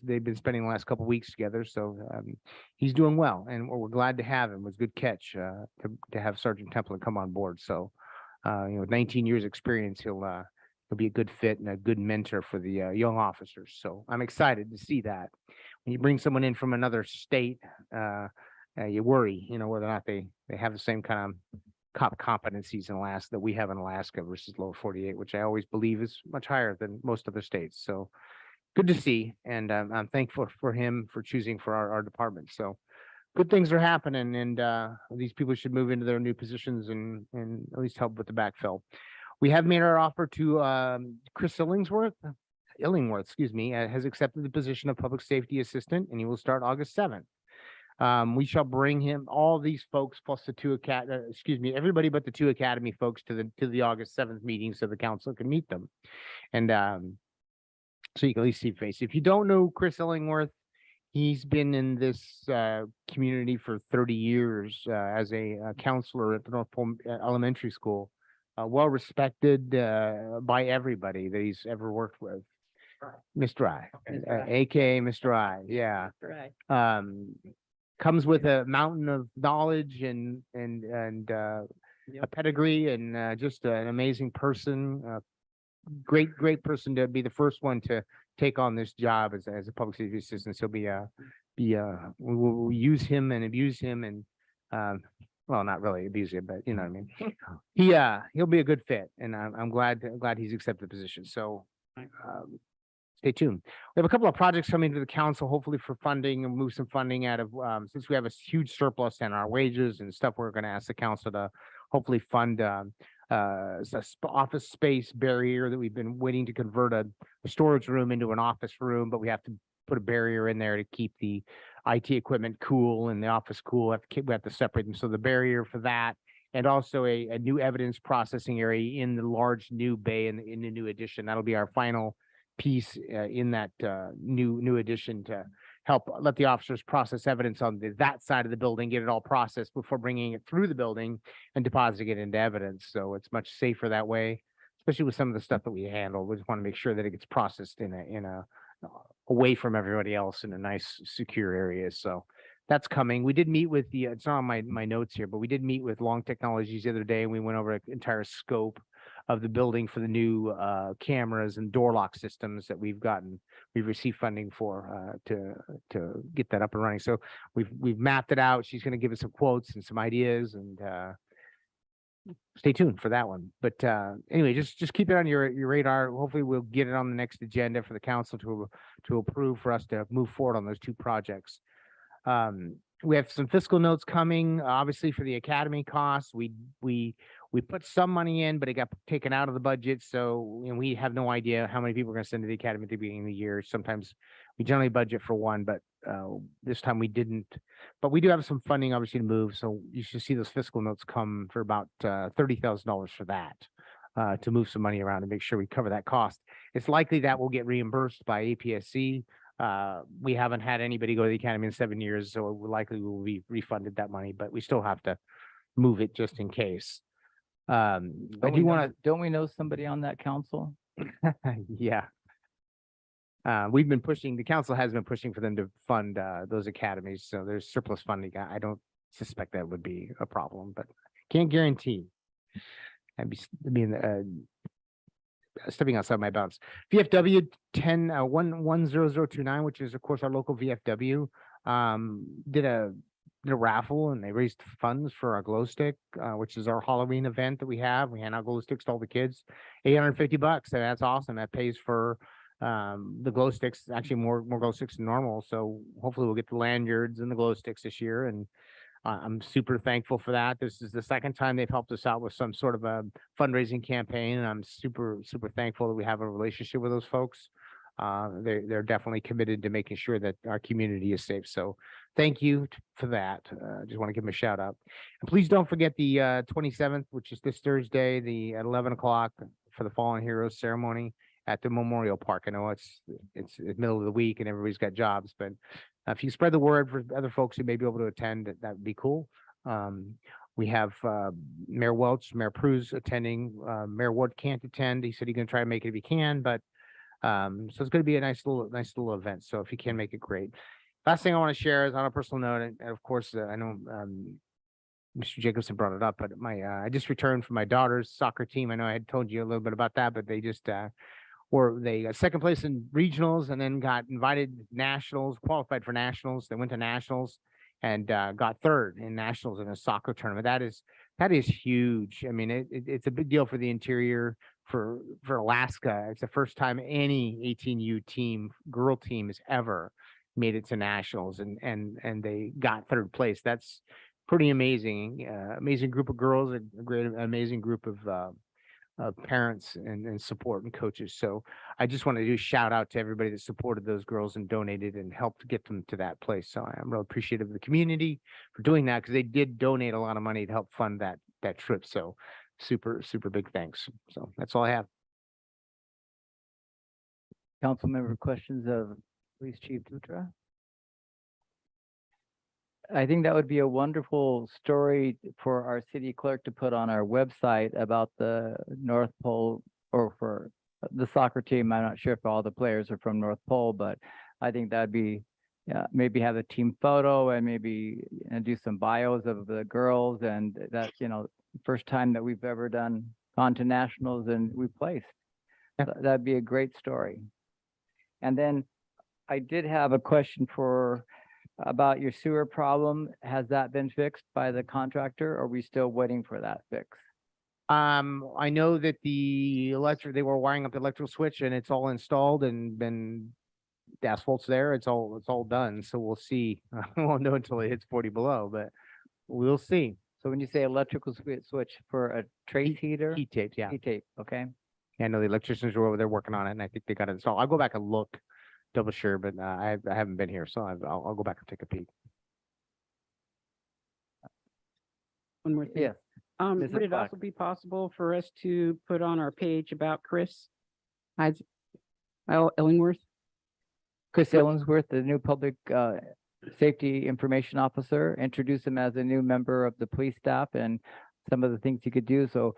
Speaker 11: They've been spending the last couple of weeks together, so he's doing well, and we're glad to have him. It was a good catch to have Sergeant Templin come on board. So, 19 years experience, he'll be a good fit and a good mentor for the young officers. So I'm excited to see that. When you bring someone in from another state, you worry, whether or not they have the same kind of competencies in Alaska that we have in Alaska versus lower 48, which I always believe is much higher than most other states. So good to see. And I'm thankful for him for choosing for our department. So good things are happening, and these people should move into their new positions and at least help with the backfill. We have made our offer to Chris Illingworth, has accepted the position of public safety assistant, and he will start August 7th. We shall bring him all these folks plus the everybody but the 2 academy folks to the August 7th meeting so the council can meet them. And so you can at least see face. If you don't know Chris Illingworth, he's been in this community for 30 years as a counselor at the North Pole Elementary School. Well respected by everybody that he's ever worked with. Mr. I, aka Mr. I, yeah. Comes with a mountain of knowledge and a pedigree, and just an amazing person. Great person to be the first one to take on this job as a public safety assistant. He'll we will use him and abuse him, and well, not really abuse him, but you know what I mean. He'll be a good fit, and I'm glad he's accepted the position. So stay tuned. We have a couple of projects coming to the council, hopefully for funding, and move some funding out of since we have a huge surplus in our wages and stuff. We're going to ask the council to hopefully fund office space barrier that we've been waiting to convert a storage room into an office room, but we have to put a barrier in there to keep the IT equipment cool and the office cool. We have to separate them. So the barrier for that, and also a new evidence processing area in the large new bay in the new addition. That'll be our final piece in that new addition to help let the officers process evidence on that side of the building, get it all processed before bringing it through the building and depositing it into evidence. So it's much safer that way, especially with some of the stuff that we handle. We just want to make sure that it gets processed in a away from everybody else in a nice, secure area. So that's coming. We did meet with it's not on my notes here, but we did meet with Long Technologies the other day, and we went over an entire scope of the building for the new cameras and door lock systems that we've received funding for to get that up and running. So we've mapped it out. She's going to give us some quotes and some ideas, and stay tuned for that one. But anyway, just keep it on your radar. Hopefully we'll get it on the next agenda for the council to approve for us to move forward on those 2 projects. We have some fiscal notes coming, obviously for the academy costs. We put some money in, but it got taken out of the budget. So we have no idea how many people are going to send to the academy at the beginning of the year. Sometimes we generally budget for 1, but this time we didn't. But we do have some funding obviously to move. So you should see those fiscal notes come for about $30,000 for that, to move some money around and make sure we cover that cost. It's likely that will get reimbursed by APSC. We haven't had anybody go to the academy in 7 years, so it likely will be refunded that money, but we still have to move it just in case. I do want to.
Speaker 1: Don't we know somebody on that council?
Speaker 11: Yeah. We've been pushing, the council has been pushing for them to fund those academies. So there's surplus funding. I don't suspect that would be a problem, but can't guarantee. But stepping outside my bounds. VFW 110029, which is of course our local VFW, did a raffle and they raised funds for our glow stick, which is our Halloween event that we have. We hand out glow sticks to all the kids, $850. And that's awesome. That pays for the glow sticks, actually more glow sticks than normal. So hopefully we'll get the lanyards and the glow sticks this year. And I'm super thankful for that. This is the second time they've helped us out with some sort of a fundraising campaign. And I'm super thankful that we have a relationship with those folks. They're definitely committed to making sure that our community is safe. So thank you for that. Just want to give them a shout out. And please don't forget the 27th, which is this Thursday, at 11 o'clock for the Fallen Heroes ceremony at the Memorial Park. I know it's the middle of the week and everybody's got jobs, but if you spread the word for other folks who may be able to attend, that would be cool. We have Mayor Welch, Mayor Pruz attending. Mayor Ward can't attend. He said he's going to try to make it if he can, but so it's going to be a nice little event. So if you can make it, great. Last thing I want to share is on a personal note, and of course, I know Mr. Jacobson brought it up, but I just returned from my daughter's soccer team. I know I had told you a little bit about that, but they just they got second place in regionals and then got invited nationals, qualified for nationals. They went to nationals and got third in nationals in a soccer tournament. That is huge. I mean, it's a big deal for the interior, for Alaska. It's the first time any 18U team, girl team, has ever made it to nationals, and they got third place. That's pretty amazing. Amazing group of girls, a great, amazing group of parents and support and coaches. So I just want to do a shout out to everybody that supported those girls and donated and helped get them to that place. So I'm real appreciative of the community for doing that, because they did donate a lot of money to help fund that trip. So super big thanks. So that's all I have.
Speaker 1: Council member questions of Police Chief Dutra? I think that would be a wonderful story for our city clerk to put on our website about the North Pole, or for the soccer team. I'm not sure if all the players are from North Pole, but I think that'd be, maybe have a team photo and maybe do some bios of the girls, and that, first time that we've ever gone to nationals and we placed. That'd be a great story. And then I did have a question about your sewer problem. Has that been fixed by the contractor, or are we still waiting for that fix?
Speaker 11: I know that they were wiring up the electrical switch and it's all installed and been, the asphalt's there. It's all done. So we'll see. I won't know until it hits 40 below, but we'll see.
Speaker 1: So when you say electrical switch for a trace heater?
Speaker 11: Heat tape, yeah.
Speaker 1: Heat tape, okay.
Speaker 11: Yeah, I know the electricians are over there working on it, and I think they got it installed. I'll go back and look, double sure, but I haven't been here, so I'll go back and take a peek.
Speaker 10: One more thing.
Speaker 1: Yes.
Speaker 10: Would
Speaker 1: Mrs.
Speaker 10: it
Speaker 1: Black.
Speaker 10: also be possible for us to put on our page about Chris Illingworth?
Speaker 1: Chris Ellensworth, the new public safety information officer, introduce him as a new member of the police staff and some of the things he could do. So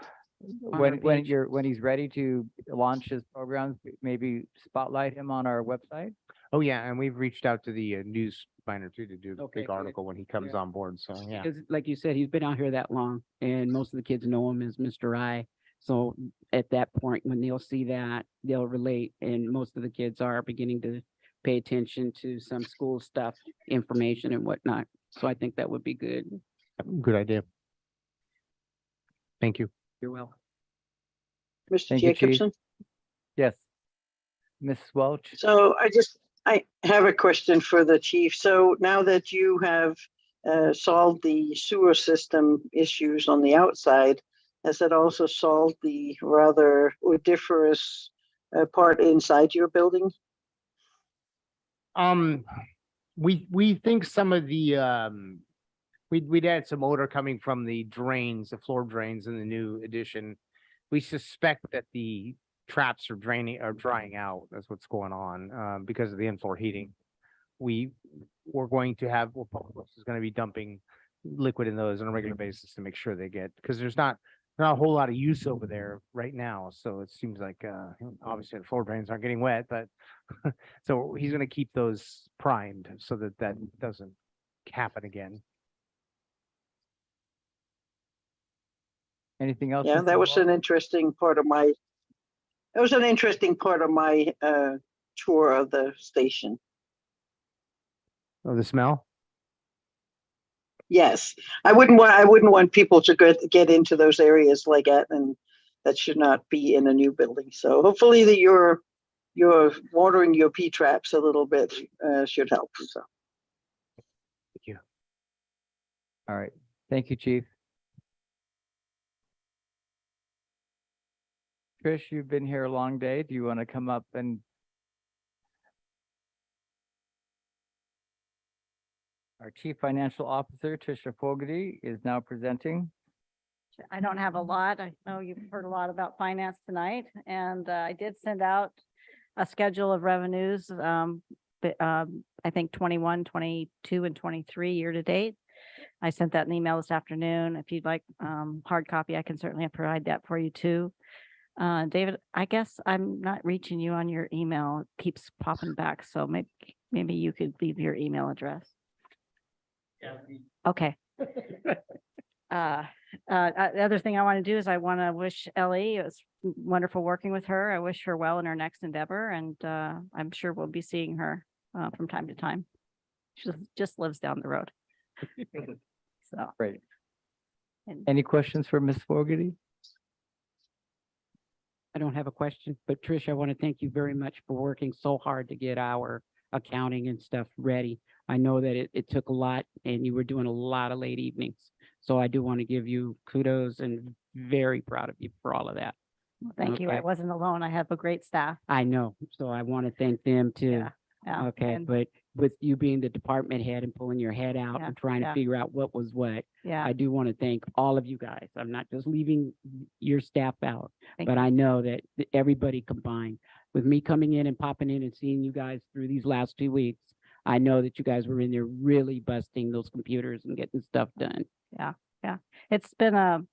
Speaker 10: our
Speaker 1: when
Speaker 10: page.
Speaker 1: when he's ready to launch his programs, maybe spotlight him on our website.
Speaker 11: Oh, yeah, and we've reached out to the news binder too to do a
Speaker 10: Okay,
Speaker 11: big
Speaker 10: good.
Speaker 11: article when he comes on board, so yeah.
Speaker 10: Because like you said, he's been out here that long and most of the kids know him as Mr. I. So at that point, when they'll see that, they'll relate, and most of the kids are beginning to pay attention to some school stuff, information and whatnot. So I think that would be good.
Speaker 11: Good idea. Thank you.
Speaker 10: You're welcome.
Speaker 4: Mr.
Speaker 1: Thank you, Chief.
Speaker 4: Jacobson.
Speaker 1: Yes. Ms. Welch?
Speaker 4: So I have a question for the chief. So now that you have solved the sewer system issues on the outside, has that also solved the rather odoriferous part inside your building?
Speaker 11: We think some of the we'd had some odor coming from the drains, the floor drains in the new addition. We suspect that the traps are drying out. That's what's going on because of the in-floor heating. We're going to have, Public Works is going to be dumping liquid in those on a regular basis to make sure they get, because there's not a whole lot of use over there right now. So it seems like obviously the floor drains aren't getting wet, but so he's going to keep those primed so that doesn't happen again.
Speaker 1: Anything else?
Speaker 4: Yeah,
Speaker 1: Mrs.
Speaker 4: that was
Speaker 1: Welch?
Speaker 4: an interesting part of my It was an interesting part of my tour of the station.
Speaker 11: Oh, the smell?
Speaker 4: Yes, I wouldn't want people to get into those areas like that, and that should not be in a new building. So hopefully that you're watering your P traps a little bit should help. So.
Speaker 11: Thank you.
Speaker 1: All right. Thank you, Chief. Trish, you've been here a long day. Do you want to come up and? Our Chief Financial Officer, Tricia Fogarty, is now presenting.
Speaker 12: I don't have a lot. I know you've heard a lot about finance tonight, and I did send out a schedule of revenues. I think 21, 22, and 23 year to date. I sent that in email this afternoon. If you'd like hard copy, I can certainly provide that for you too. David, I guess I'm not reaching you on your email. It keeps popping back, so maybe you could leave your email address. Okay. The other thing I want to do is I want to wish Ellie, it was wonderful working with her. I wish her well in her next endeavor, and I'm sure we'll be seeing her from time to time. She just lives down the road. So.
Speaker 1: Great.
Speaker 12: And
Speaker 1: Any questions for Ms. Fogarty?
Speaker 10: I don't have a question, but Trish, I want to thank you very much for working so hard to get our accounting and stuff ready. I know that it took a lot and you were doing a lot of late evenings. So I do want to give you kudos and very proud of you for all of that.
Speaker 12: thank you. I
Speaker 10: Okay.
Speaker 12: wasn't alone. I have a great staff.
Speaker 10: I know, so I want to thank them too.
Speaker 12: Yeah. Yeah.
Speaker 10: Okay,
Speaker 12: and-
Speaker 10: but with you being the department head and pulling your head out
Speaker 12: Yeah,
Speaker 10: and trying
Speaker 12: yeah.
Speaker 10: to figure out what was what,
Speaker 12: Yeah.
Speaker 10: I do want to thank all of you guys. I'm not just leaving your staff out,
Speaker 12: thank
Speaker 10: but
Speaker 12: you.
Speaker 10: I know that everybody combined, with me coming in and popping in and seeing you guys through these last 2 weeks, I know that you guys were in there really busting those computers and getting stuff done.
Speaker 12: It's been a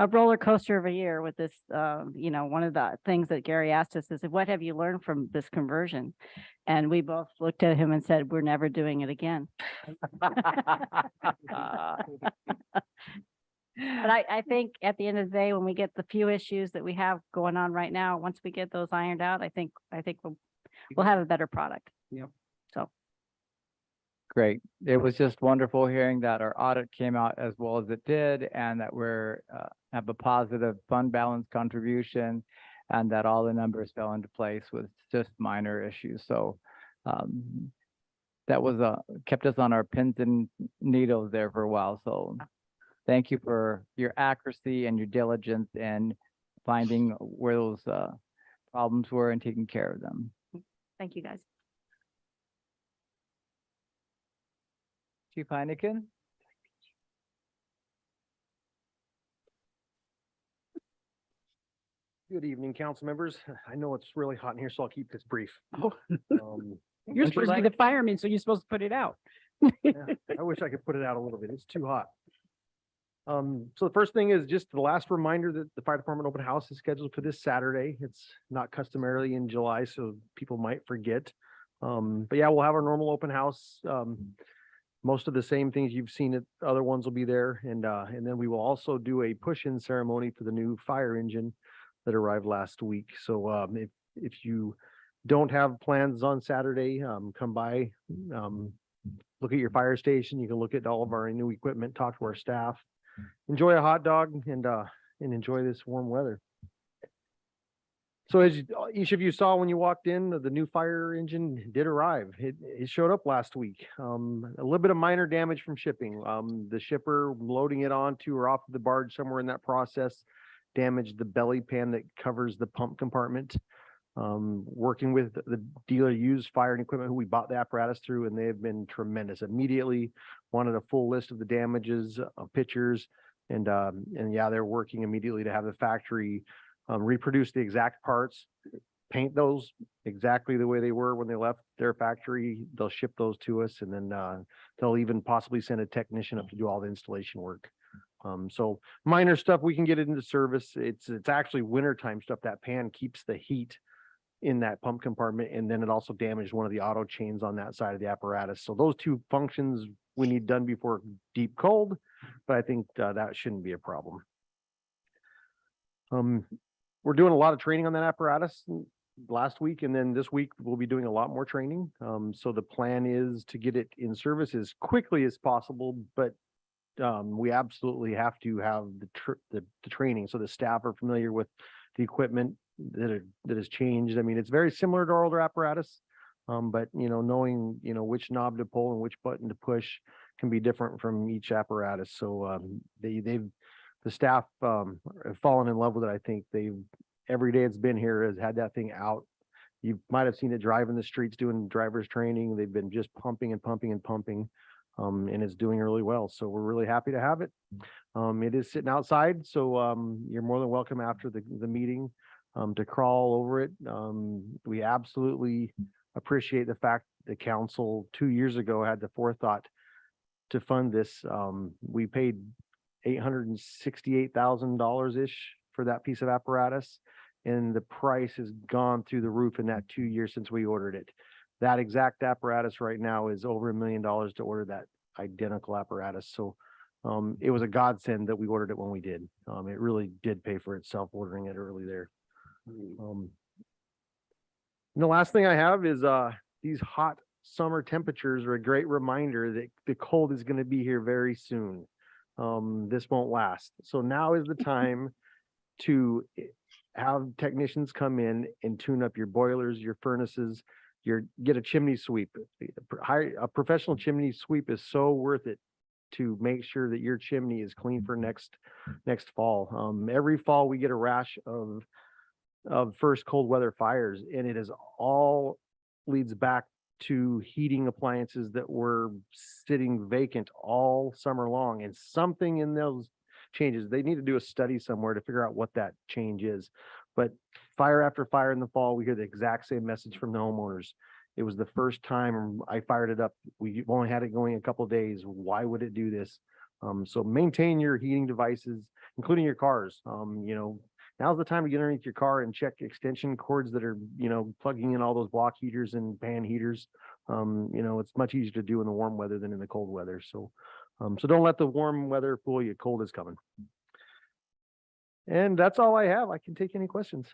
Speaker 12: roller coaster of a year with this. One of the things that Gary asked us is, what have you learned from this conversion? And we both looked at him and said, we're never doing it again. But I think at the end of the day, when we get the few issues that we have going on right now, once we get those ironed out, I think we'll have a better product.
Speaker 10: Yep.
Speaker 12: So.
Speaker 1: Great. It was just wonderful hearing that our audit came out as well as it did, and that we're have a positive fund balance contribution, and that all the numbers fell into place with just minor issues. So that was kept us on our pins and needles there for a while. So thank you for your accuracy and your diligence and finding where those problems were and taking care of them.
Speaker 12: Thank you, guys.
Speaker 1: Chief Heineken?
Speaker 13: Good evening, council members. I know it's really hot in here, so I'll keep this brief.
Speaker 10: Oh. You're
Speaker 1: Would you
Speaker 10: supposed to be the fireman, so you're supposed to put it out.
Speaker 13: Yeah, I wish I could put it out a little bit. It's too hot. So the first thing is just the last reminder that the fire department open house is scheduled for this Saturday. It's not customarily in July, so people might forget. But yeah, we'll have our normal open house. Most of the same things you've seen at other ones will be there. And then we will also do a push-in ceremony for the new fire engine that arrived last week. So if you don't have plans on Saturday, come by, look at your fire station. You can look at all of our new equipment, talk to our staff, enjoy a hot dog, and enjoy this warm weather. So as each of you saw when you walked in, the new fire engine did arrive. It showed up last week. A little bit of minor damage from shipping. The shipper loading it onto or off the barge somewhere in that process damaged the belly pan that covers the pump compartment. Working with the dealer used fire and equipment who we bought the apparatus through, and they have been tremendous. Immediately wanted a full list of the damages, pictures, and yeah, they're working immediately to have the factory reproduce the exact parts, paint those exactly the way they were when they left their factory. They'll ship those to us, and then they'll even possibly send a technician up to do all the installation work. So minor stuff, we can get it into service. It's actually wintertime stuff. That pan keeps the heat in that pump compartment, and then it also damaged one of the auto chains on that side of the apparatus. So those two functions we need done before deep cold, but I think that shouldn't be a problem. we're doing a lot of training on that apparatus last week, and then this week we'll be doing a lot more training. So the plan is to get it in service as quickly as possible, but we absolutely have to have the training, so the staff are familiar with the equipment that has changed. I mean, it's very similar to our older apparatus, but knowing which knob to pull and which button to push can be different from each apparatus. So the staff have fallen in love with it. I think every day it's been here has had that thing out. You might have seen it driving the streets doing driver's training. They've been just pumping and pumping and pumping. And it's doing really well. So we're really happy to have it. It is sitting outside, so you're more than welcome after the meeting to crawl over it. We absolutely appreciate the fact the council 2 years ago had the forethought to fund this. We paid $868,000-ish for that piece of apparatus, and the price has gone through the roof in that 2 years since we ordered it. That exact apparatus right now is over $1 million to order that identical apparatus. So it was a godsend that we ordered it when we did. It really did pay for itself ordering it early there. And the last thing I have is these hot summer temperatures are a great reminder that the cold is going to be here very soon. This won't last. So now is the time to have technicians come in and tune up your boilers, your furnaces, get a chimney sweep. A professional chimney sweep is so worth it to make sure that your chimney is clean for next fall. Every fall we get a rash of first cold weather fires, and it is all leads back to heating appliances that were sitting vacant all summer long, and something in those changes. They need to do a study somewhere to figure out what that change is. But fire after fire in the fall, we hear the exact same message from the homeowners. It was the first time I fired it up. We only had it going a couple of days. Why would it do this? So maintain your heating devices, including your cars. Now's the time to get underneath your car and check extension cords that are, plugging in all those block heaters and pan heaters. It's much easier to do in the warm weather than in the cold weather. So don't let the warm weather fool you. Cold is coming. And that's all I have. I can take any questions.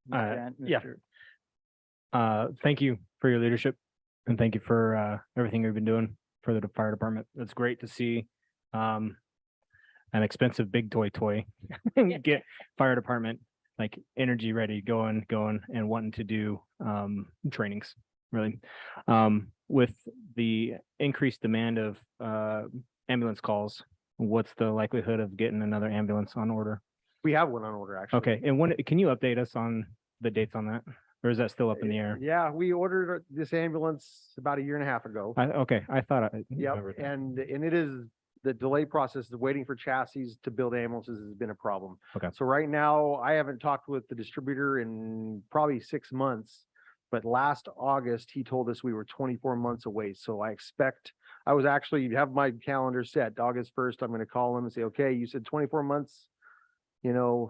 Speaker 5: Yeah. Thank you for your leadership, and thank you for everything you've been doing for the fire department. It's great to see an expensive big toy get fire department like energy ready, going and wanting to do trainings, really. With the increased demand of ambulance calls, what's the likelihood of getting another ambulance on order?
Speaker 13: We have one on order, actually.
Speaker 5: Okay, and when can you update us on the dates on that, or is that still up in the air?
Speaker 13: Yeah, we ordered this ambulance about 1.5 years ago.
Speaker 5: I thought I
Speaker 13: Yep,
Speaker 5: remembered that.
Speaker 13: and it is the delay process, the waiting for chassis to build ambulances has been a problem.
Speaker 5: Okay.
Speaker 13: So right now, I haven't talked with the distributor in probably 6 months, but last August, he told us we were 24 months away. So I was actually have my calendar set August 1st. I'm going to call him and say, okay, you said 24 months, a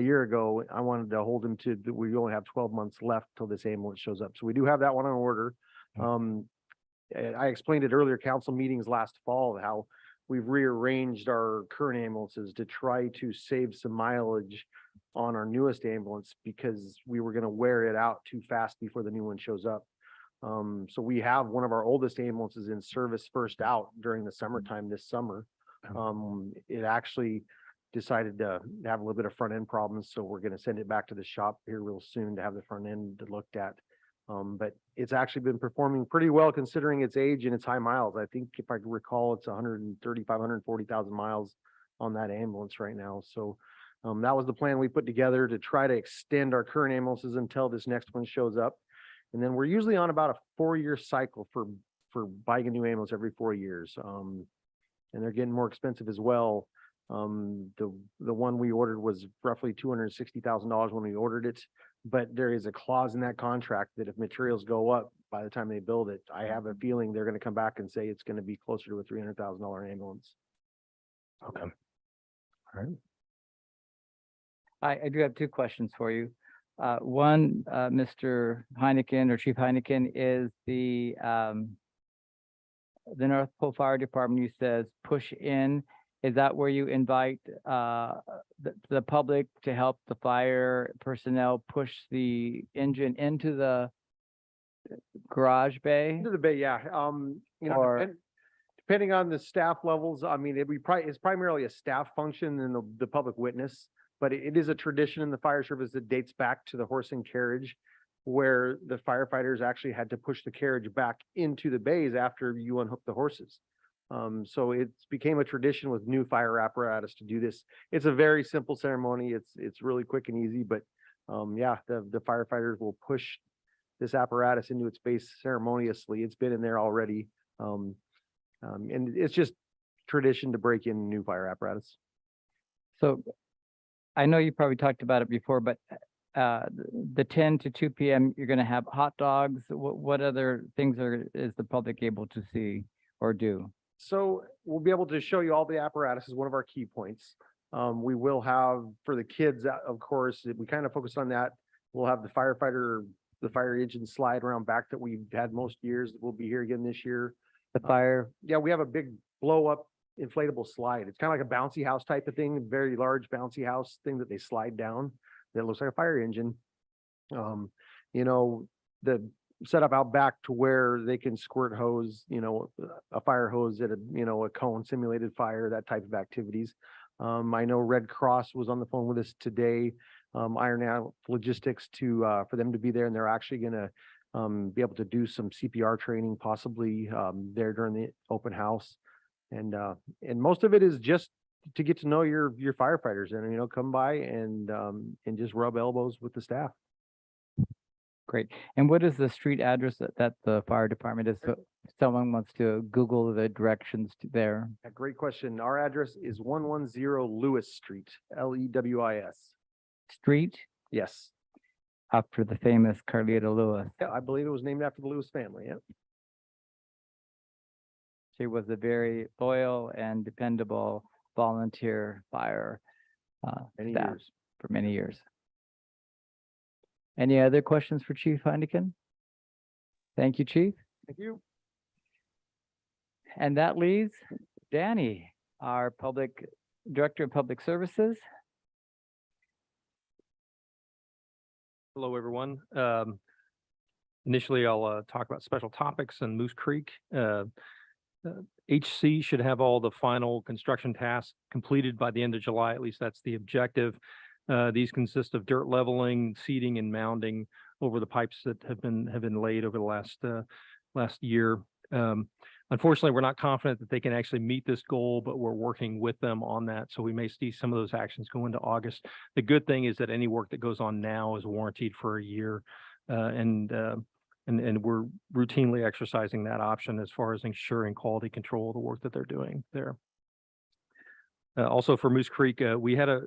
Speaker 13: year ago. I wanted to hold him to, we only have 12 months left till this ambulance shows up. So we do have that one on order. I explained it earlier, council meetings last fall, how we've rearranged our current ambulances to try to save some mileage on our newest ambulance because we were going to wear it out too fast before the new one shows up. So we have one of our oldest ambulances in service first out during the summertime this summer. It actually decided to have a little bit of front end problems, so we're going to send it back to the shop here real soon to have the front end looked at. But it's actually been performing pretty well considering its age and its high miles. I think if I recall, it's 140,000 miles on that ambulance right now. So that was the plan we put together to try to extend our current ambulances until this next one shows up. And then we're usually on about a 4-year cycle for buying a new ambulance every 4 years. And they're getting more expensive as well. The one we ordered was roughly $260,000 when we ordered it, but there is a clause in that contract that if materials go up by the time they build it, I have a feeling they're going to come back and say it's going to be closer to a $300,000 ambulance.
Speaker 5: Okay. All right.
Speaker 1: I do have 2 questions for you. One, Mr. Heineken or Chief Heineken, is the North Pole Fire Department, you says push in. is that where you invite the public to help the fire personnel push the engine into the garage bay?
Speaker 13: Into the bay, yeah.
Speaker 1: Or-
Speaker 13: Depending on the staff levels, I mean, it's primarily a staff function and the public witness, but it is a tradition in the fire service that dates back to the horse and carriage, where the firefighters actually had to push the carriage back into the bays after you unhook the horses. So it's became a tradition with new fire apparatus to do this. It's a very simple ceremony. It's really quick and easy, but yeah, the firefighters will push this apparatus into its base ceremoniously. It's been in there already. And it's just tradition to break in new fire apparatus.
Speaker 1: So I know you probably talked about it before, but the 10 to 2 p.m., you're going to have hot dogs. What other things is the public able to see or do?
Speaker 13: So we'll be able to show you all the apparatus is one of our key points. We will have for the kids, of course, we kind of focus on that. We'll have the fire engine slide around back that we've had most years. We'll be here again this year.
Speaker 1: The fire,
Speaker 13: Yeah, we have a big blow up inflatable slide. It's kind of like a bouncy house type of thing, very large bouncy house thing that they slide down that looks like a fire engine. You know, the setup out back to where they can squirt hose, you know, a fire hose at a cone, simulated fire, that type of activities. I know Red Cross was on the phone with us today, ironing out logistics for them to be there, and they're actually gonna be able to do some CPR training possibly there during the open house. And most of it is just to get to know your firefighters and, come by and just rub elbows with the staff.
Speaker 1: great. And what is the street address that the fire department is? So if someone wants to Google the directions to there.
Speaker 13: A great question. Our address is 110 Lewis Street, Lewis.
Speaker 1: Street
Speaker 13: Yes.
Speaker 1: after the famous Carlita Lewis.
Speaker 13: Yeah, I believe it was named after the Lewis family. Yeah.
Speaker 1: She was a very loyal and dependable volunteer fire
Speaker 13: Many
Speaker 1: staff
Speaker 13: years.
Speaker 1: for many years. Any other questions for Chief Heineken? Thank you, Chief.
Speaker 13: Thank you.
Speaker 1: And that leaves Danny, our Director of Public Services.
Speaker 14: Hello, everyone. Initially, I'll talk about special topics and Moose Creek. HC should have all the final construction tasks completed by the end of July. At least that's the objective. These consist of dirt leveling, seeding, and mounding over the pipes that have been laid over the last year. Unfortunately, we're not confident that they can actually meet this goal, but we're working with them on that. So we may see some of those actions go into August. The good thing is that any work that goes on now is warranted for a year. And we're routinely exercising that option as far as ensuring quality control of the work that they're doing there. Also for Moose Creek, we had a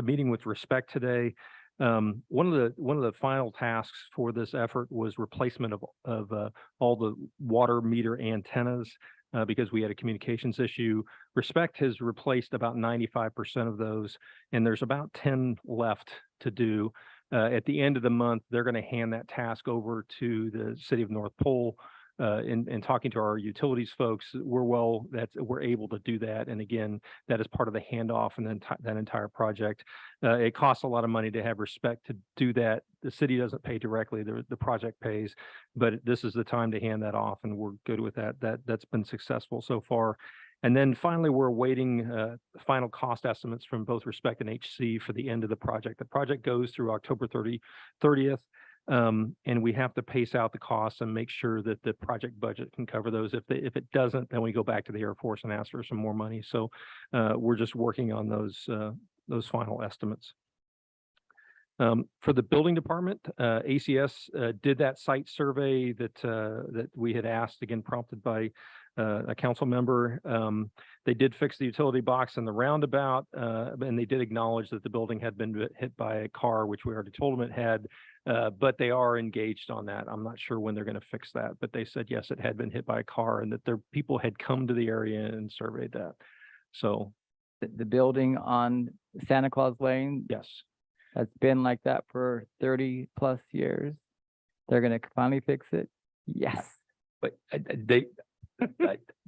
Speaker 14: meeting with Respect today. One of the final tasks for this effort was replacement of all the water meter antennas because we had a communications issue. Respect has replaced about 95% of those, and there's about 10 left to do. At the end of the month, they're going to hand that task over to the city of North Pole. In talking to our utilities folks, we're able to do that. And again, that is part of the handoff and then that entire project. It costs a lot of money to have Respect to do that. The city doesn't pay directly, the project pays, but this is the time to hand that off, and we're good with that. That's been successful so far. And then finally, we're awaiting final cost estimates from both Respect and HC for the end of the project. The project goes through October 30th. And we have to pace out the costs and make sure that the project budget can cover those. If it doesn't, then we go back to the Air Force and ask for some more money. So we're just working on those final estimates. For the building department, ACS did that site survey that we had asked, again prompted by a council member. They did fix the utility box in the roundabout, and they did acknowledge that the building had been hit by a car, which we already told them it had, but they are engaged on that. I'm not sure when they're going to fix that, but they said, yes, it had been hit by a car and that their people had come to the area and surveyed that. So
Speaker 1: The building on Santa Claus Lane,
Speaker 14: yes,
Speaker 1: that's been like that for 30 plus years. They're going to finally fix it. Yes.
Speaker 14: but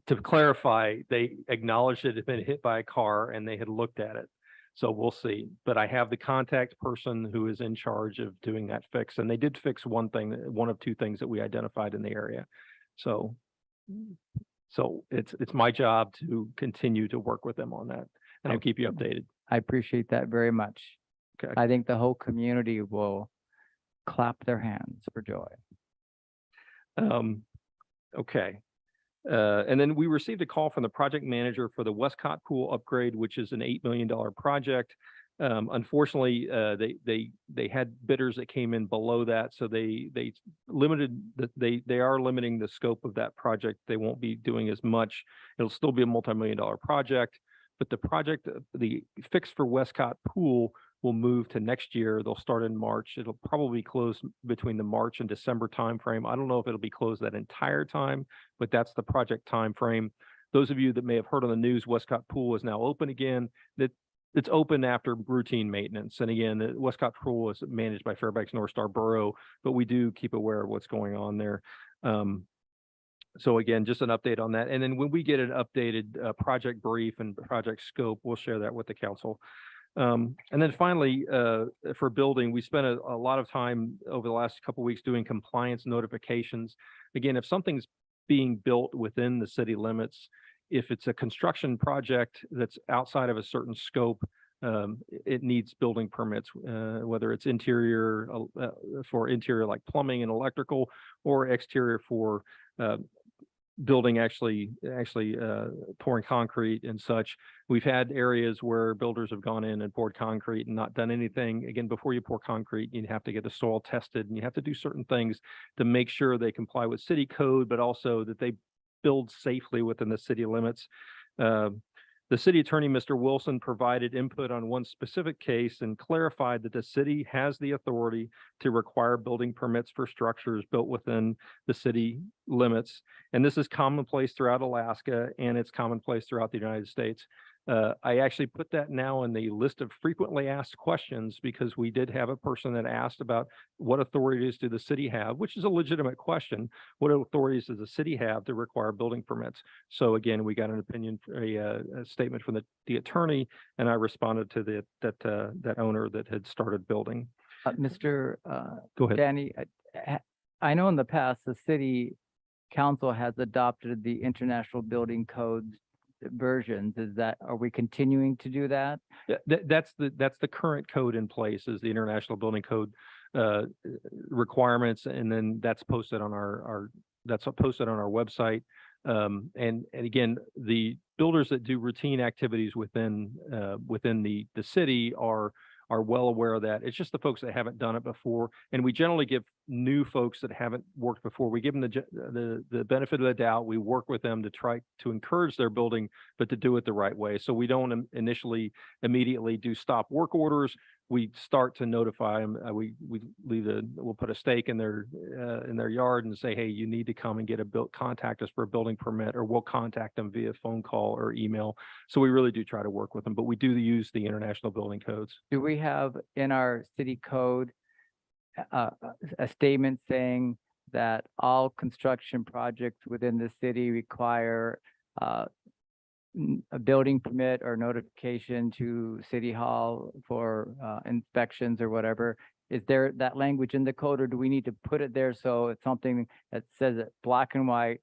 Speaker 14: to clarify, they acknowledged it had been hit by a car and they had looked at it. So we'll see, but I have the contact person who is in charge of doing that fix, and they did fix one thing, one of two things that we identified in the area. So it's my job to continue to work with them on that, and I'll keep you updated.
Speaker 1: I appreciate that very much.
Speaker 14: Okay.
Speaker 1: I think the whole community will clap their hands for joy.
Speaker 14: Okay. And then we received a call from the project manager for the Westcott Pool upgrade, which is an $8 million project. Unfortunately, they had bidders that came in below that, so they are limiting the scope of that project. They won't be doing as much. It'll still be a multi-million-dollar project, but the fix for Westcott Pool will move to next year. They'll start in March. It'll probably close between the March and December timeframe. I don't know if it'll be closed that entire time, but that's the project timeframe. Those of you that may have heard on the news, Westcott Pool is now open again. It's open after routine maintenance. And again, the Westcott Pool is managed by Fairbanks North Star Borough, but we do keep aware of what's going on there. So again, just an update on that. And then when we get an updated project brief and project scope, we'll share that with the council. And then finally, for building, we spent a lot of time over the last couple of weeks doing compliance notifications. Again, if something's being built within the city limits, if it's a construction project that's outside of a certain scope, it needs building permits, whether it's interior for interior like plumbing and electrical, or exterior for building actually pouring concrete and such. We've had areas where builders have gone in and poured concrete and not done anything. Again, before you pour concrete, you have to get the soil tested, and you have to do certain things to make sure they comply with city code, but also that they build safely within the city limits. The city attorney, Mr. Wilson, provided input on one specific case and clarified that the city has the authority to require building permits for structures built within the city limits. And this is commonplace throughout Alaska, and it's commonplace throughout the United States. I actually put that now in the list of frequently asked questions, because we did have a person that asked about what authorities do the city have, which is a legitimate question. What authorities does the city have to require building permits? So again, we got an opinion, a statement from the attorney, and I responded to that owner that had started building.
Speaker 1: Mr.
Speaker 14: Go ahead.
Speaker 1: Danny, I know in the past, the city council has adopted the International Building Code versions. Are we continuing to do that?
Speaker 14: Yeah, that's the current code in place, is the International Building Code requirements, and then that's posted on our website. And again, the builders that do routine activities within the city are well aware of that. It's just the folks that haven't done it before, and we generally give new folks that haven't worked before, we give them the benefit of the doubt. We work with them to try to encourage their building, but to do it the right way. So we don't immediately do stop work orders. We start to notify them. We'll put a stake in their yard and say, hey, you need to come and contact us for a building permit, or we'll contact them via phone call or email. So we really do try to work with them, but we do use the International Building Codes.
Speaker 1: Do we have in our city code a statement saying that all construction projects within the city require a building permit or notification to City Hall for inspections or whatever? Is there that language in the code, or do we need to put it there so it's something that says it black and white?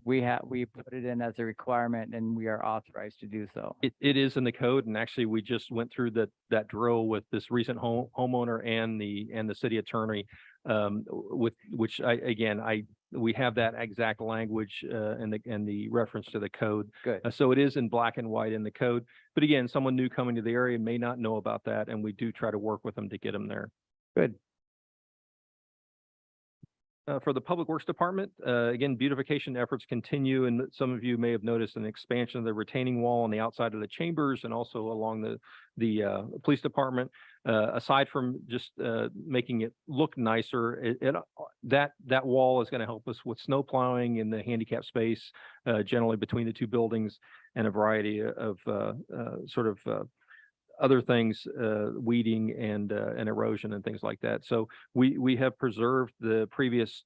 Speaker 1: We put it in as a requirement, and we are authorized to do so.
Speaker 14: It is in the code, and actually we just went through that drill with this recent homeowner and the city attorney, with which we have that exact language and the reference to the code.
Speaker 1: Good.
Speaker 14: So it is in black and white in the code. But again, someone new coming to the area may not know about that, and we do try to work with them to get them there.
Speaker 1: Good.
Speaker 14: For the Public Works Department, again, beautification efforts continue, and some of you may have noticed an expansion of the retaining wall on the outside of the chambers and also along the police department. Aside from just making it look nicer, that wall is going to help us with snow plowing in the handicap space, generally between the two buildings, and a variety of other things, weeding and erosion and things like that. So we have preserved the previous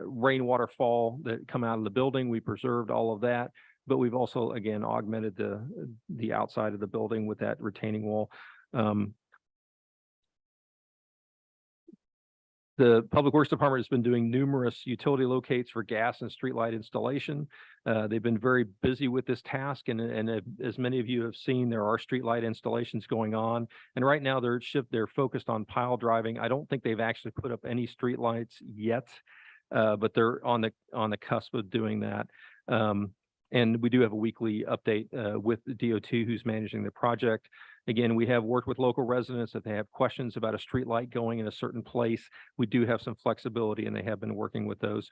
Speaker 14: rainwater fall that come out of the building. We preserved all of that, but we've also, again, augmented the outside of the building with that retaining wall. The Public Works Department has been doing numerous utility locates for gas and streetlight installation. They've been very busy with this task, and as many of you have seen, there are streetlight installations going on. And right now they're focused on pile driving. I don't think they've actually put up any streetlights yet, but they're on the cusp of doing that. And we do have a weekly update with the DOT who's managing the project. Again, we have worked with local residents. If they have questions about a street light going in a certain place, we do have some flexibility, and they have been working with those.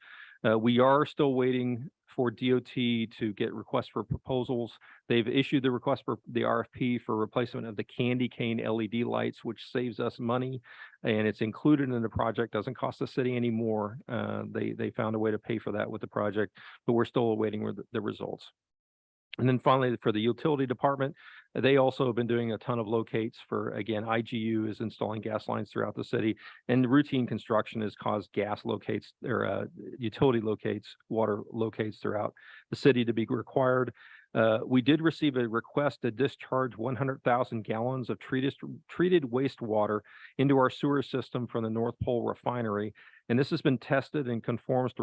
Speaker 14: We are still waiting for DOT to get requests for proposals. They've issued the request for the RFP for replacement of the candy cane LED lights, which saves us money, and it's included in the project, doesn't cost the city anymore. They found a way to pay for that with the project, but we're still awaiting the results. And then finally, for the utility department, they also have been doing a ton of locates for, again, IGU is installing gas lines throughout the city, and routine construction has caused gas locates or utility locates, water locates throughout the city to be required. We did receive a request to discharge 100,000 gallons of treated wastewater into our sewer system from the North Pole refinery. And this has been tested and conforms to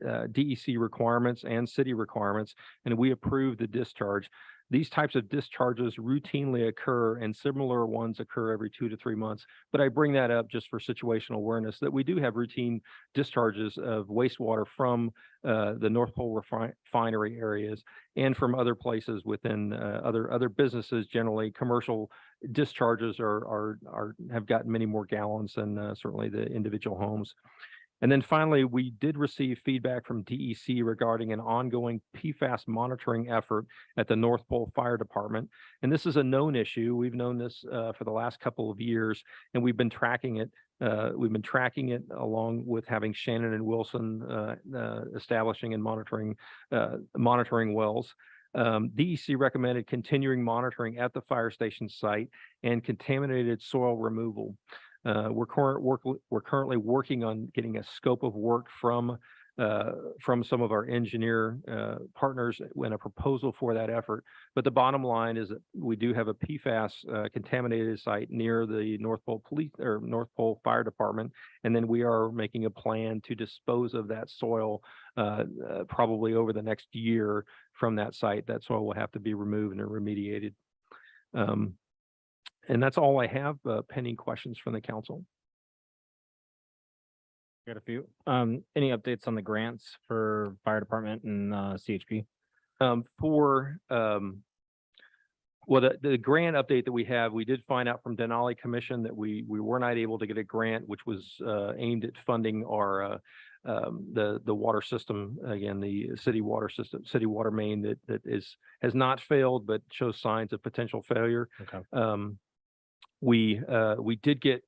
Speaker 14: DEC requirements and city requirements, and we approve the discharge. These types of discharges routinely occur, and similar ones occur every 2 to 3 months. But I bring that up just for situational awareness that we do have routine discharges of wastewater from the North Pole refinery areas and from other places within other businesses. Generally, commercial discharges have gotten many more gallons than certainly the individual homes. And then finally, we did receive feedback from DEC regarding an ongoing PFAS monitoring effort at the North Pole Fire Department. And this is a known issue. We've known this for the last couple of years, and we've been tracking it. We've been tracking it along with having Shannon and Wilson establishing and monitoring wells. DEC recommended continuing monitoring at the fire station site and contaminated soil removal. We're currently working on getting a scope of work from some of our engineer partners and a proposal for that effort. But the bottom line is that we do have a PFAS contaminated site near the North Pole Police or North Pole Fire Department, and then we are making a plan to dispose of that soil probably over the next year from that site. That soil will have to be removed and remediated. And that's all I have. Pending questions from the council.
Speaker 5: Got a few. Any updates on the grants for fire department and CHP?
Speaker 14: Well, the grant update that we have, we did find out from Denali Commission that we were not able to get a grant, which was aimed at funding our the water system, again, the city water system, city water main that has not failed but shows signs of potential failure.
Speaker 5: Okay.
Speaker 14: We did get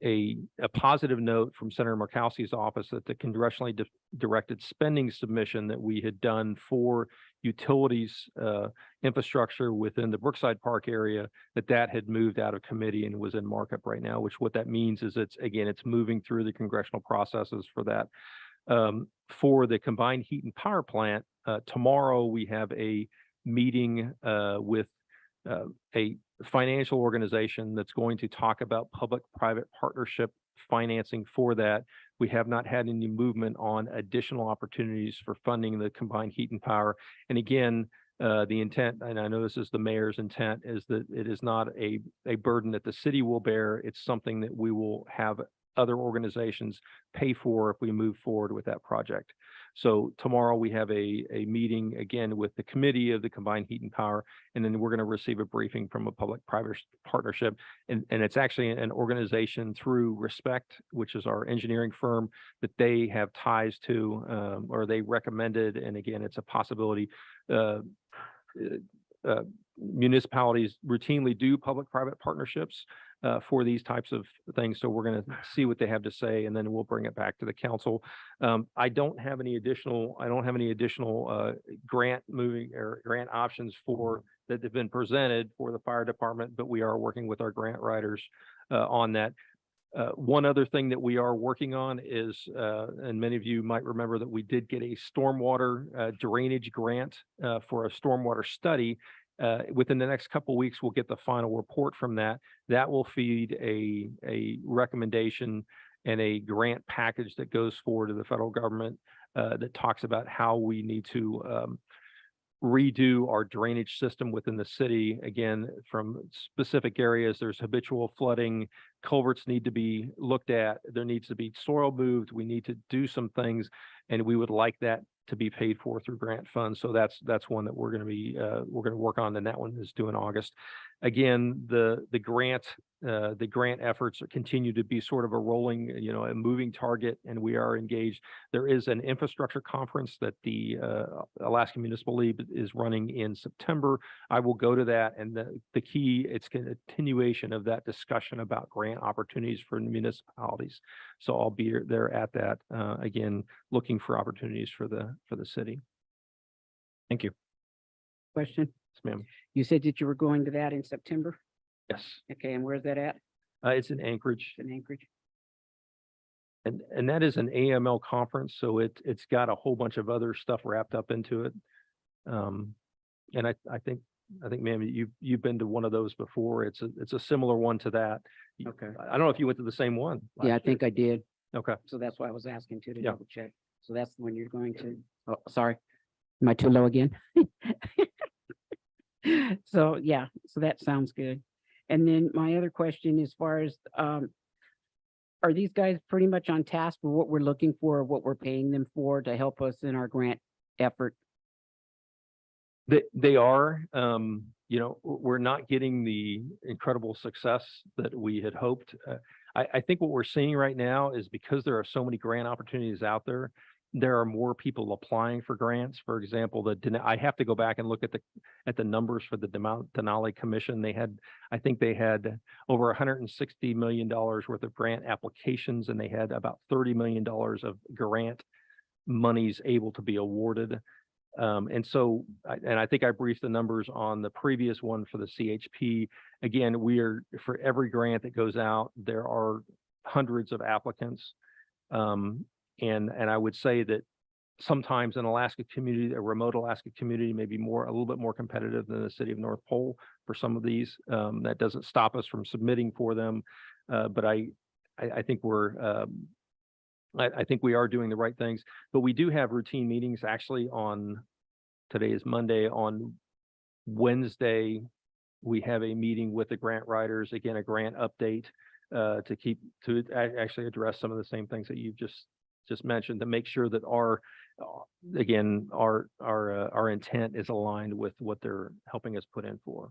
Speaker 14: a positive note from Senator Murkowski's office that the congressionally directed spending submission that we had done for utilities infrastructure within the Brookside Park area, that had moved out of committee and was in markup right now, which what that means is it's moving through the congressional processes for that. For the combined heat and power plant, tomorrow we have a meeting with a financial organization that's going to talk about public-private partnership financing for that. We have not had any movement on additional opportunities for funding the combined heat and power. And again, the intent, and I know this is the mayor's intent, is that it is not a burden that the city will bear. It's something that we will have other organizations pay for if we move forward with that project. So tomorrow we have a meeting again with the committee of the combined heat and power, and then we're going to receive a briefing from a public-private partnership. And it's actually an organization through Respect, which is our engineering firm that they have ties to, or they recommended. And again, it's a possibility. municipalities routinely do public-private partnerships for these types of things. So we're going to see what they have to say, and then we'll bring it back to the council. I don't have any additional grant moving or grant options for that have been presented for the fire department, but we are working with our grant writers on that. One other thing that we are working on is, and many of you might remember that we did get a stormwater drainage grant for a stormwater study. Within the next couple of weeks, we'll get the final report from that. That will feed a recommendation and a grant package that goes forward to the federal government that talks about how we need to redo our drainage system within the city. Again, from specific areas, there's habitual flooding, culverts need to be looked at, there needs to be soil moved, we need to do some things, and we would like that to be paid for through grant funds. So that's one that we're going to work on, and that one is due in August. Again, the grant efforts continue to be sort of a rolling, a moving target, and we are engaged. There is an infrastructure conference that the Alaska Municipal League is running in September. I will go to that, and the key, it's a continuation of that discussion about grant opportunities for municipalities. So I'll be there at that, again, looking for opportunities for the city. Thank you.
Speaker 10: Question?
Speaker 14: Yes, ma'am.
Speaker 10: You said that you were going to that in September?
Speaker 14: Yes,
Speaker 10: Okay, and where's that at?
Speaker 14: it's in Anchorage.
Speaker 10: In Anchorage?
Speaker 14: And that is an AML conference, so it's got a whole bunch of other stuff wrapped up into it. And I think, ma'am, you've been to one of those before. It's a similar one to that.
Speaker 10: Okay.
Speaker 14: I don't know if you went to the same one.
Speaker 10: Yeah, I
Speaker 14: last year.
Speaker 10: think I did.
Speaker 14: Okay.
Speaker 10: So that's why I was asking too, to
Speaker 14: Yeah.
Speaker 10: double check. So that's the one you're going to, oh, sorry. Am I too low again? So, yeah, so that sounds good. And then my other question, as far as, are these guys pretty much on task for what we're looking for, what we're paying them for to help us in our grant effort?
Speaker 14: They are, we're not getting the incredible success that we had hoped. I think what we're seeing right now is because there are so many grant opportunities out there, there are more people applying for grants. For example, I have to go back and look at the numbers for the Denali Commission. I think they had over $160 million worth of grant applications, and they had about $30 million of grant monies able to be awarded. And I think I briefed the numbers on the previous one for the CHP. Again, for every grant that goes out, there are hundreds of applicants. And I would say that sometimes an Alaska community, a remote Alaska community, may be a little bit more competitive than the city of North Pole for some of these. That doesn't stop us from submitting for them. But I think I think we are doing the right things, but we do have routine meetings actually today is Monday. On Wednesday, we have a meeting with the grant writers, again, a grant update to actually address some of the same things that you've just mentioned, to make sure that our intent is aligned with what they're helping us put in for.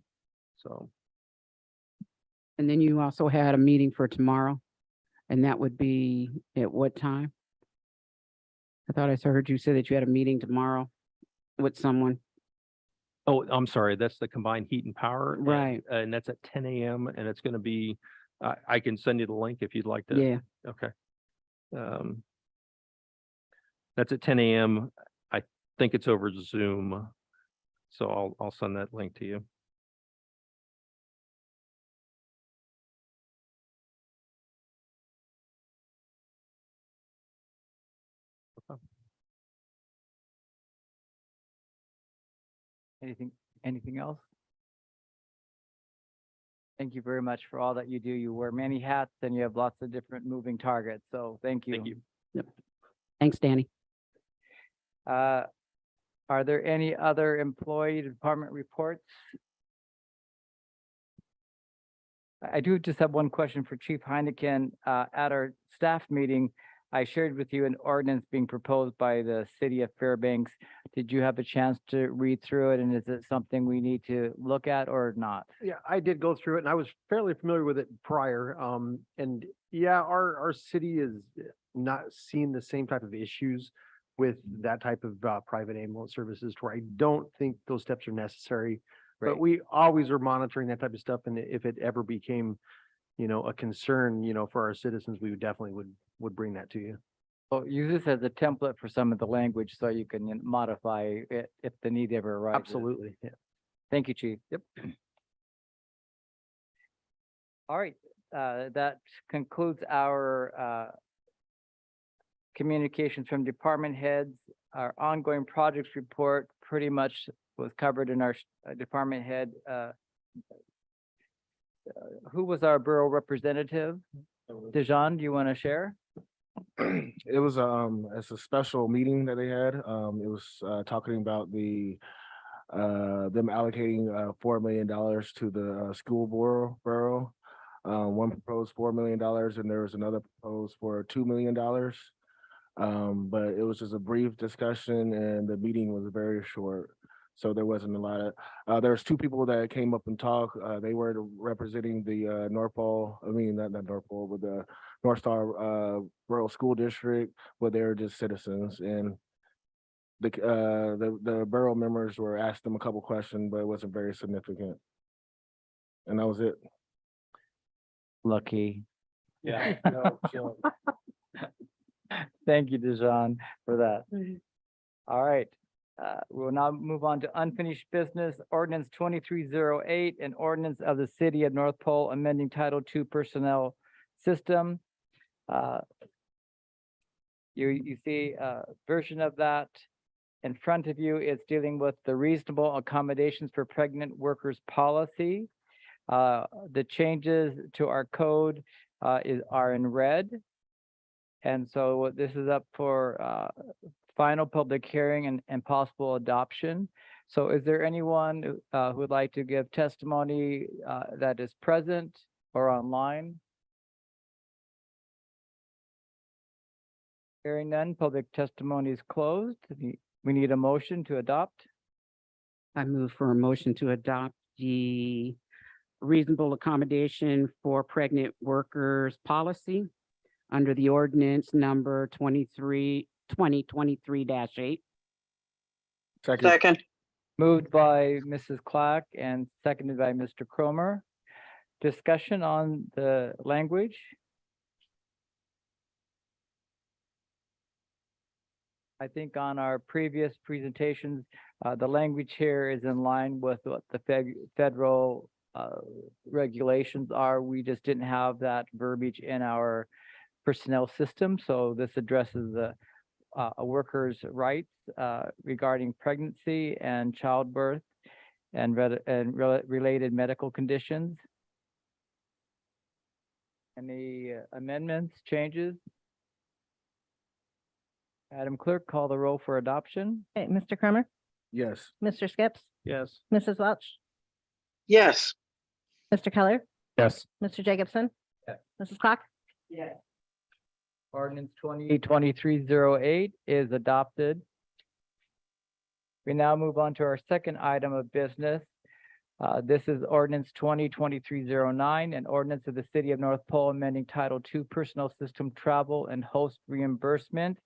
Speaker 14: So.
Speaker 10: And then you also had a meeting for tomorrow, and that would be at what time? I thought I heard you say that you had a meeting tomorrow with someone.
Speaker 14: Oh, I'm sorry. That's the combined heat and power.
Speaker 10: Right.
Speaker 14: And that's at 10 a.m. and it's going to be, I can send you the link if you'd like to.
Speaker 10: Yeah.
Speaker 14: Okay. That's at 10 a.m. I think it's over Zoom. So I'll send that link to you.
Speaker 1: Anything else? Thank you very much for all that you do. You wear many hats and you have lots of different moving targets. So thank you.
Speaker 14: Thank you.
Speaker 10: Yep. Thanks, Danny.
Speaker 1: Are there any other employee department reports? I do just have one question for Chief Heineken. At our staff meeting, I shared with you an ordinance being proposed by the city of Fairbanks. Did you have a chance to read through it, and is it something we need to look at or not?
Speaker 13: Yeah, I did go through it and I was fairly familiar with it prior. And yeah, our city is not seeing the same type of issues with that type of private ambulance services, to where I don't think those steps are necessary.
Speaker 1: Great.
Speaker 13: But we always are monitoring that type of stuff, and if it ever became, a concern, for our citizens, we would bring that to you.
Speaker 1: So use this as a template for some of the language so you can modify it if the need ever arises.
Speaker 13: Absolutely, yeah.
Speaker 1: Thank you, Chief. Yep. All right, that concludes our communications from department heads. Our ongoing projects report pretty much was covered in our department head. Who was our borough representative? Dejan, do you want to share?
Speaker 8: It was it's a special meeting that they had. It was talking about them allocating $4 million to the school borough. One proposed $4 million and there was another proposed for $2 million. But it was just a brief discussion and the meeting was very short. So there wasn't a lot of, there was two people that came up and talked. They were representing the North Pole, not North Pole, but the North Star Borough School District, but they were just citizens. And the borough members were asked them a couple questions, but it wasn't very significant. And that was it.
Speaker 1: Lucky.
Speaker 8: Yeah.
Speaker 1: Thank you, Dejan, for that. All right. We'll now move on to unfinished business, ordinance 2308, an ordinance of the city of North Pole amending Title II personnel system. You see a version of that in front of you. It's dealing with the reasonable accommodations for pregnant workers policy. The changes to our code are in red. And so this is up for final public hearing and possible adoption. So is there anyone who would like to give testimony that is present or online? Hearing none, public testimony is closed. We need a motion to adopt.
Speaker 10: I move for a motion to adopt the reasonable accommodation for pregnant workers policy under the ordinance number 2023-8.
Speaker 4: Second.
Speaker 1: Moved by Mrs. Clack and seconded by Mr. Cromer. Discussion on the language. I think on our previous presentations, the language here is in line with what the federal regulations are. We just didn't have that verbiage in our personnel system. So this addresses a worker's rights regarding pregnancy and childbirth and related medical conditions. Any amendments, changes? Madam Clerk, call the roll for adoption.
Speaker 2: Okay, Mr. Cromer,
Speaker 8: Yes.
Speaker 2: Mr. Skips,
Speaker 13: Yes.
Speaker 2: Mrs. Welch,
Speaker 4: Yes.
Speaker 2: Mr. Keller,
Speaker 5: Yes.
Speaker 2: Mr. Jacobson,
Speaker 1: Yes.
Speaker 2: Mrs. Clock.
Speaker 1: Ordinance 2308 is adopted. We now move on to our second item of business. This is ordinance 202309, an ordinance of the city of North Pole amending Title II personnel system travel and host reimbursement.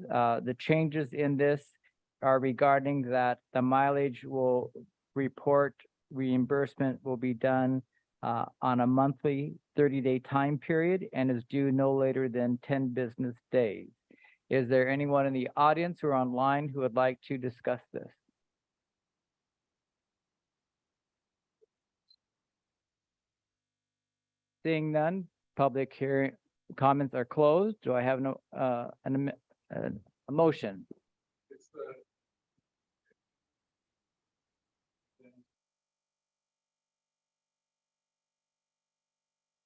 Speaker 1: The changes in this are regarding that the mileage will report reimbursement will be done on a monthly 30-day time period and is due no later than 10 business days. Is there anyone in the audience or online who would like to discuss this? Seeing none, public hearing comments are closed. Do I have a motion?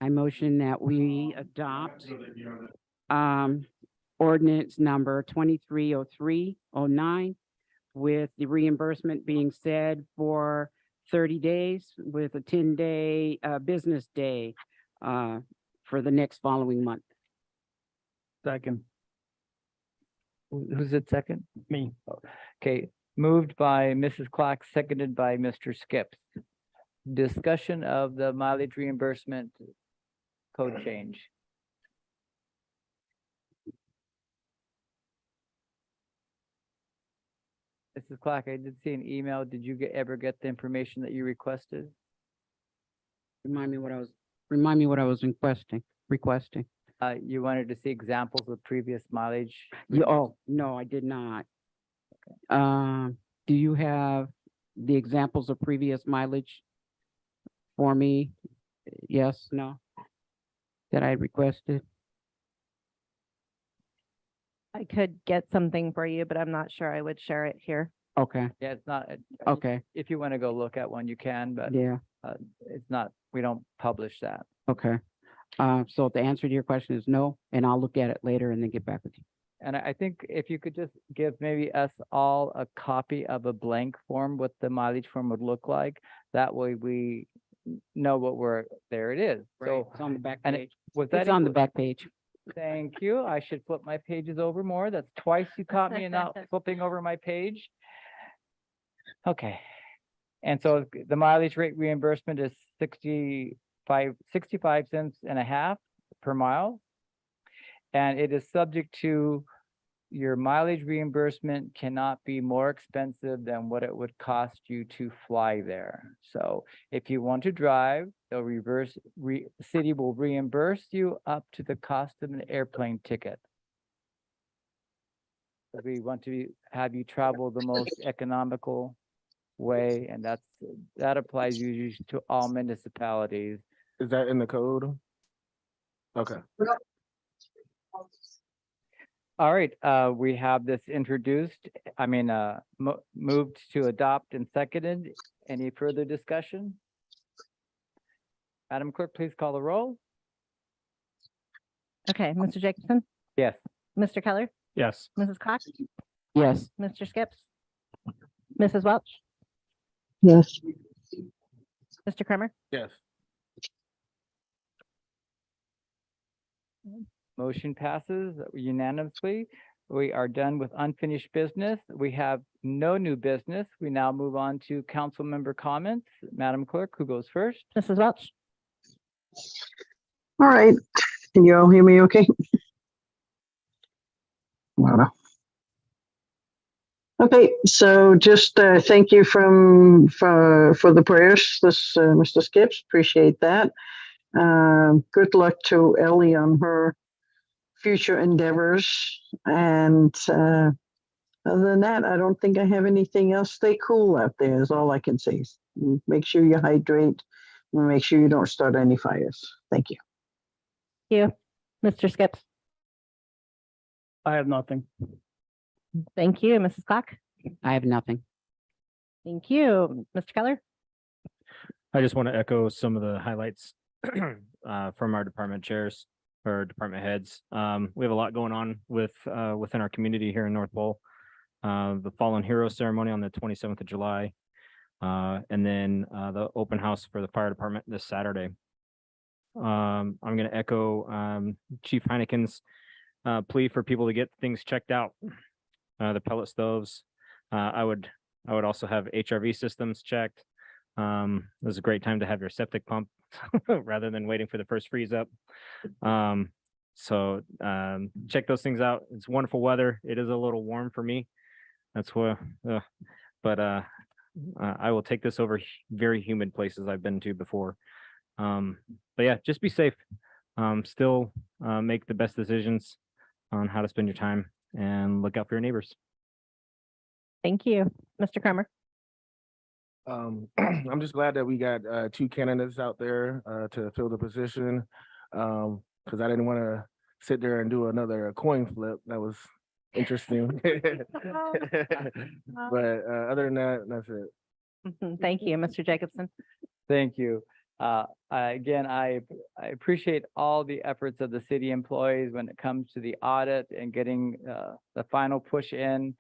Speaker 10: I motion that we adopt ordinance number 230309 with the reimbursement being said for 30 days with a 10-day business day for the next following month.
Speaker 1: Second. Who's it second?
Speaker 13: Me.
Speaker 1: Okay, moved by Mrs. Clack, seconded by Mr. Skips. Discussion of the mileage reimbursement code change. Mrs. Clark, I did see an email. Did you ever get the information that you requested?
Speaker 10: Remind me what I was requesting.
Speaker 1: You wanted to see examples of previous mileage?
Speaker 10: Oh, no, I did not. Do you have the examples of previous mileage for me? Yes, no? That I requested?
Speaker 2: I could get something for you, but I'm not sure I would share it here.
Speaker 10: Okay,
Speaker 1: Yeah, it's not,
Speaker 10: okay,
Speaker 1: if you want to go look at one, you can, but
Speaker 10: yeah,
Speaker 1: it's not, we don't publish that.
Speaker 10: okay. So the answer to your question is no, and I'll look at it later and then get back with you.
Speaker 1: And I think if you could just give maybe us all a copy of a blank form, what the mileage form would look like. That way we know there it is. So
Speaker 10: It's on the back
Speaker 1: and
Speaker 10: page.
Speaker 1: was that
Speaker 10: It's on the
Speaker 1: inclu-
Speaker 10: back page.
Speaker 1: Thank you. I should flip my pages over more. That's twice you caught me and not flipping over my page. Okay. And so the mileage rate reimbursement is 65 cents and a half per mile. And it is subject to your mileage reimbursement cannot be more expensive than what it would cost you to fly there. So if you want to drive, the city will reimburse you up to the cost of an airplane ticket. But we want to have you travel the most economical way, and that applies usually to all municipalities.
Speaker 8: Is that in the code? Okay.
Speaker 1: All right, we have this introduced, moved to adopt and seconded. Any further discussion? Madam Clerk, please call the roll.
Speaker 2: Okay, Mr. Jacobson,
Speaker 1: Yes.
Speaker 2: Mr. Keller,
Speaker 5: Yes.
Speaker 2: Mrs. Cox,
Speaker 10: Yes,
Speaker 2: Mr. Skips, Mrs. Welch,
Speaker 4: Yes.
Speaker 2: Mr. Kremer.
Speaker 8: Yes.
Speaker 1: Motion passes unanimously. We are done with unfinished business. We have no new business. We now move on to council member comments. Madam Clerk, who goes first?
Speaker 2: Mrs. Welch.
Speaker 4: All right. Can you all hear me okay? Wow. Okay, so just thank you for the prayers, Mr. Skips. Appreciate that. Good luck to Ellie on her future endeavors. And other than that, I don't think I have anything else. Stay cool out there is all I can say. Make sure you hydrate and make sure you don't start any fires. Thank you.
Speaker 2: You, Mr. Skips.
Speaker 3: I have nothing.
Speaker 2: Thank you, Mrs. Clock.
Speaker 10: I have nothing.
Speaker 2: Thank you, Mr. Keller.
Speaker 5: I just want to echo some of the highlights from our department chairs or department heads. We have a lot going on within our community here in North Pole. The Fallen Hero ceremony on the 27th of July, and then the open house for the fire department this Saturday. I'm going to echo Chief Heineken's plea for people to get things checked out. The pellet stoves. I would also have HRV systems checked. This is a great time to have your septic pump rather than waiting for the first freeze up. So check those things out. It's wonderful weather. It is a little warm for me. That's what, but I will take this over very humid places I've been to before. But yeah, just be safe. Still make the best decisions on how to spend your time and look out for your neighbors.
Speaker 2: Thank you, Mr. Kremer.
Speaker 8: I'm just glad that we got two candidates out there to fill the position. Because I didn't want to sit there and do another coin flip. That was interesting. But other than that, that's it.
Speaker 2: Thank you, Mr. Jacobson.
Speaker 1: Thank you. Again, I appreciate all the efforts of the city employees when it comes to the audit and getting the final push in.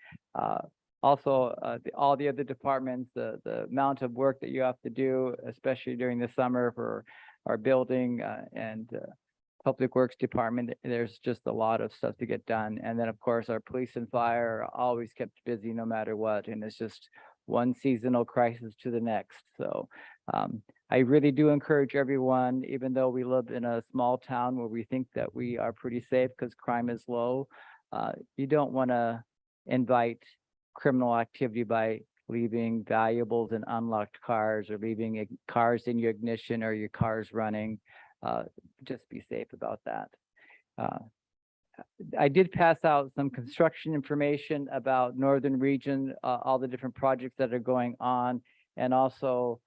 Speaker 1: Also, all the other departments, the amount of work that you have to do, especially during the summer for our building and Public Works Department, there's just a lot of stuff to get done. And then, of course, our police and fire are always kept busy no matter what. And it's just one seasonal crisis to the next. So I really do encourage everyone, even though we live in a small town where we think that we are pretty safe because crime is low, you don't want to invite criminal activity by leaving valuables in unlocked cars or leaving cars in your ignition or your cars running. Just be safe about that. I did pass out some construction information about Northern Region, all the different projects that are going on, and also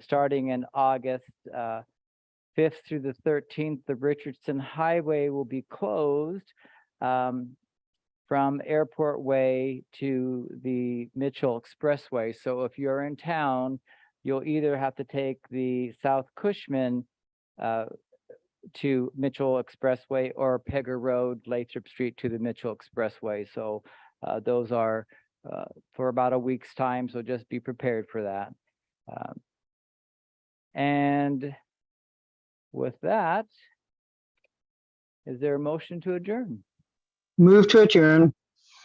Speaker 1: starting in August 5th through the 13th, the Richardson Highway will be closed from Airport Way to the Mitchell Expressway. So if you're in town, you'll either have to take the South Cushman to Mitchell Expressway or Pegger Road, Lathrop Street to the Mitchell Expressway. So those are for about a week's time, so just be prepared for that. And with that, is there a motion to adjourn?
Speaker 4: Move to adjourn.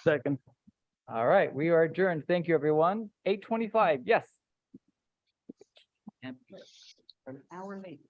Speaker 3: Second.
Speaker 1: All right, we are adjourned. Thank you, everyone. 8:25, yes.
Speaker 10: An hour late.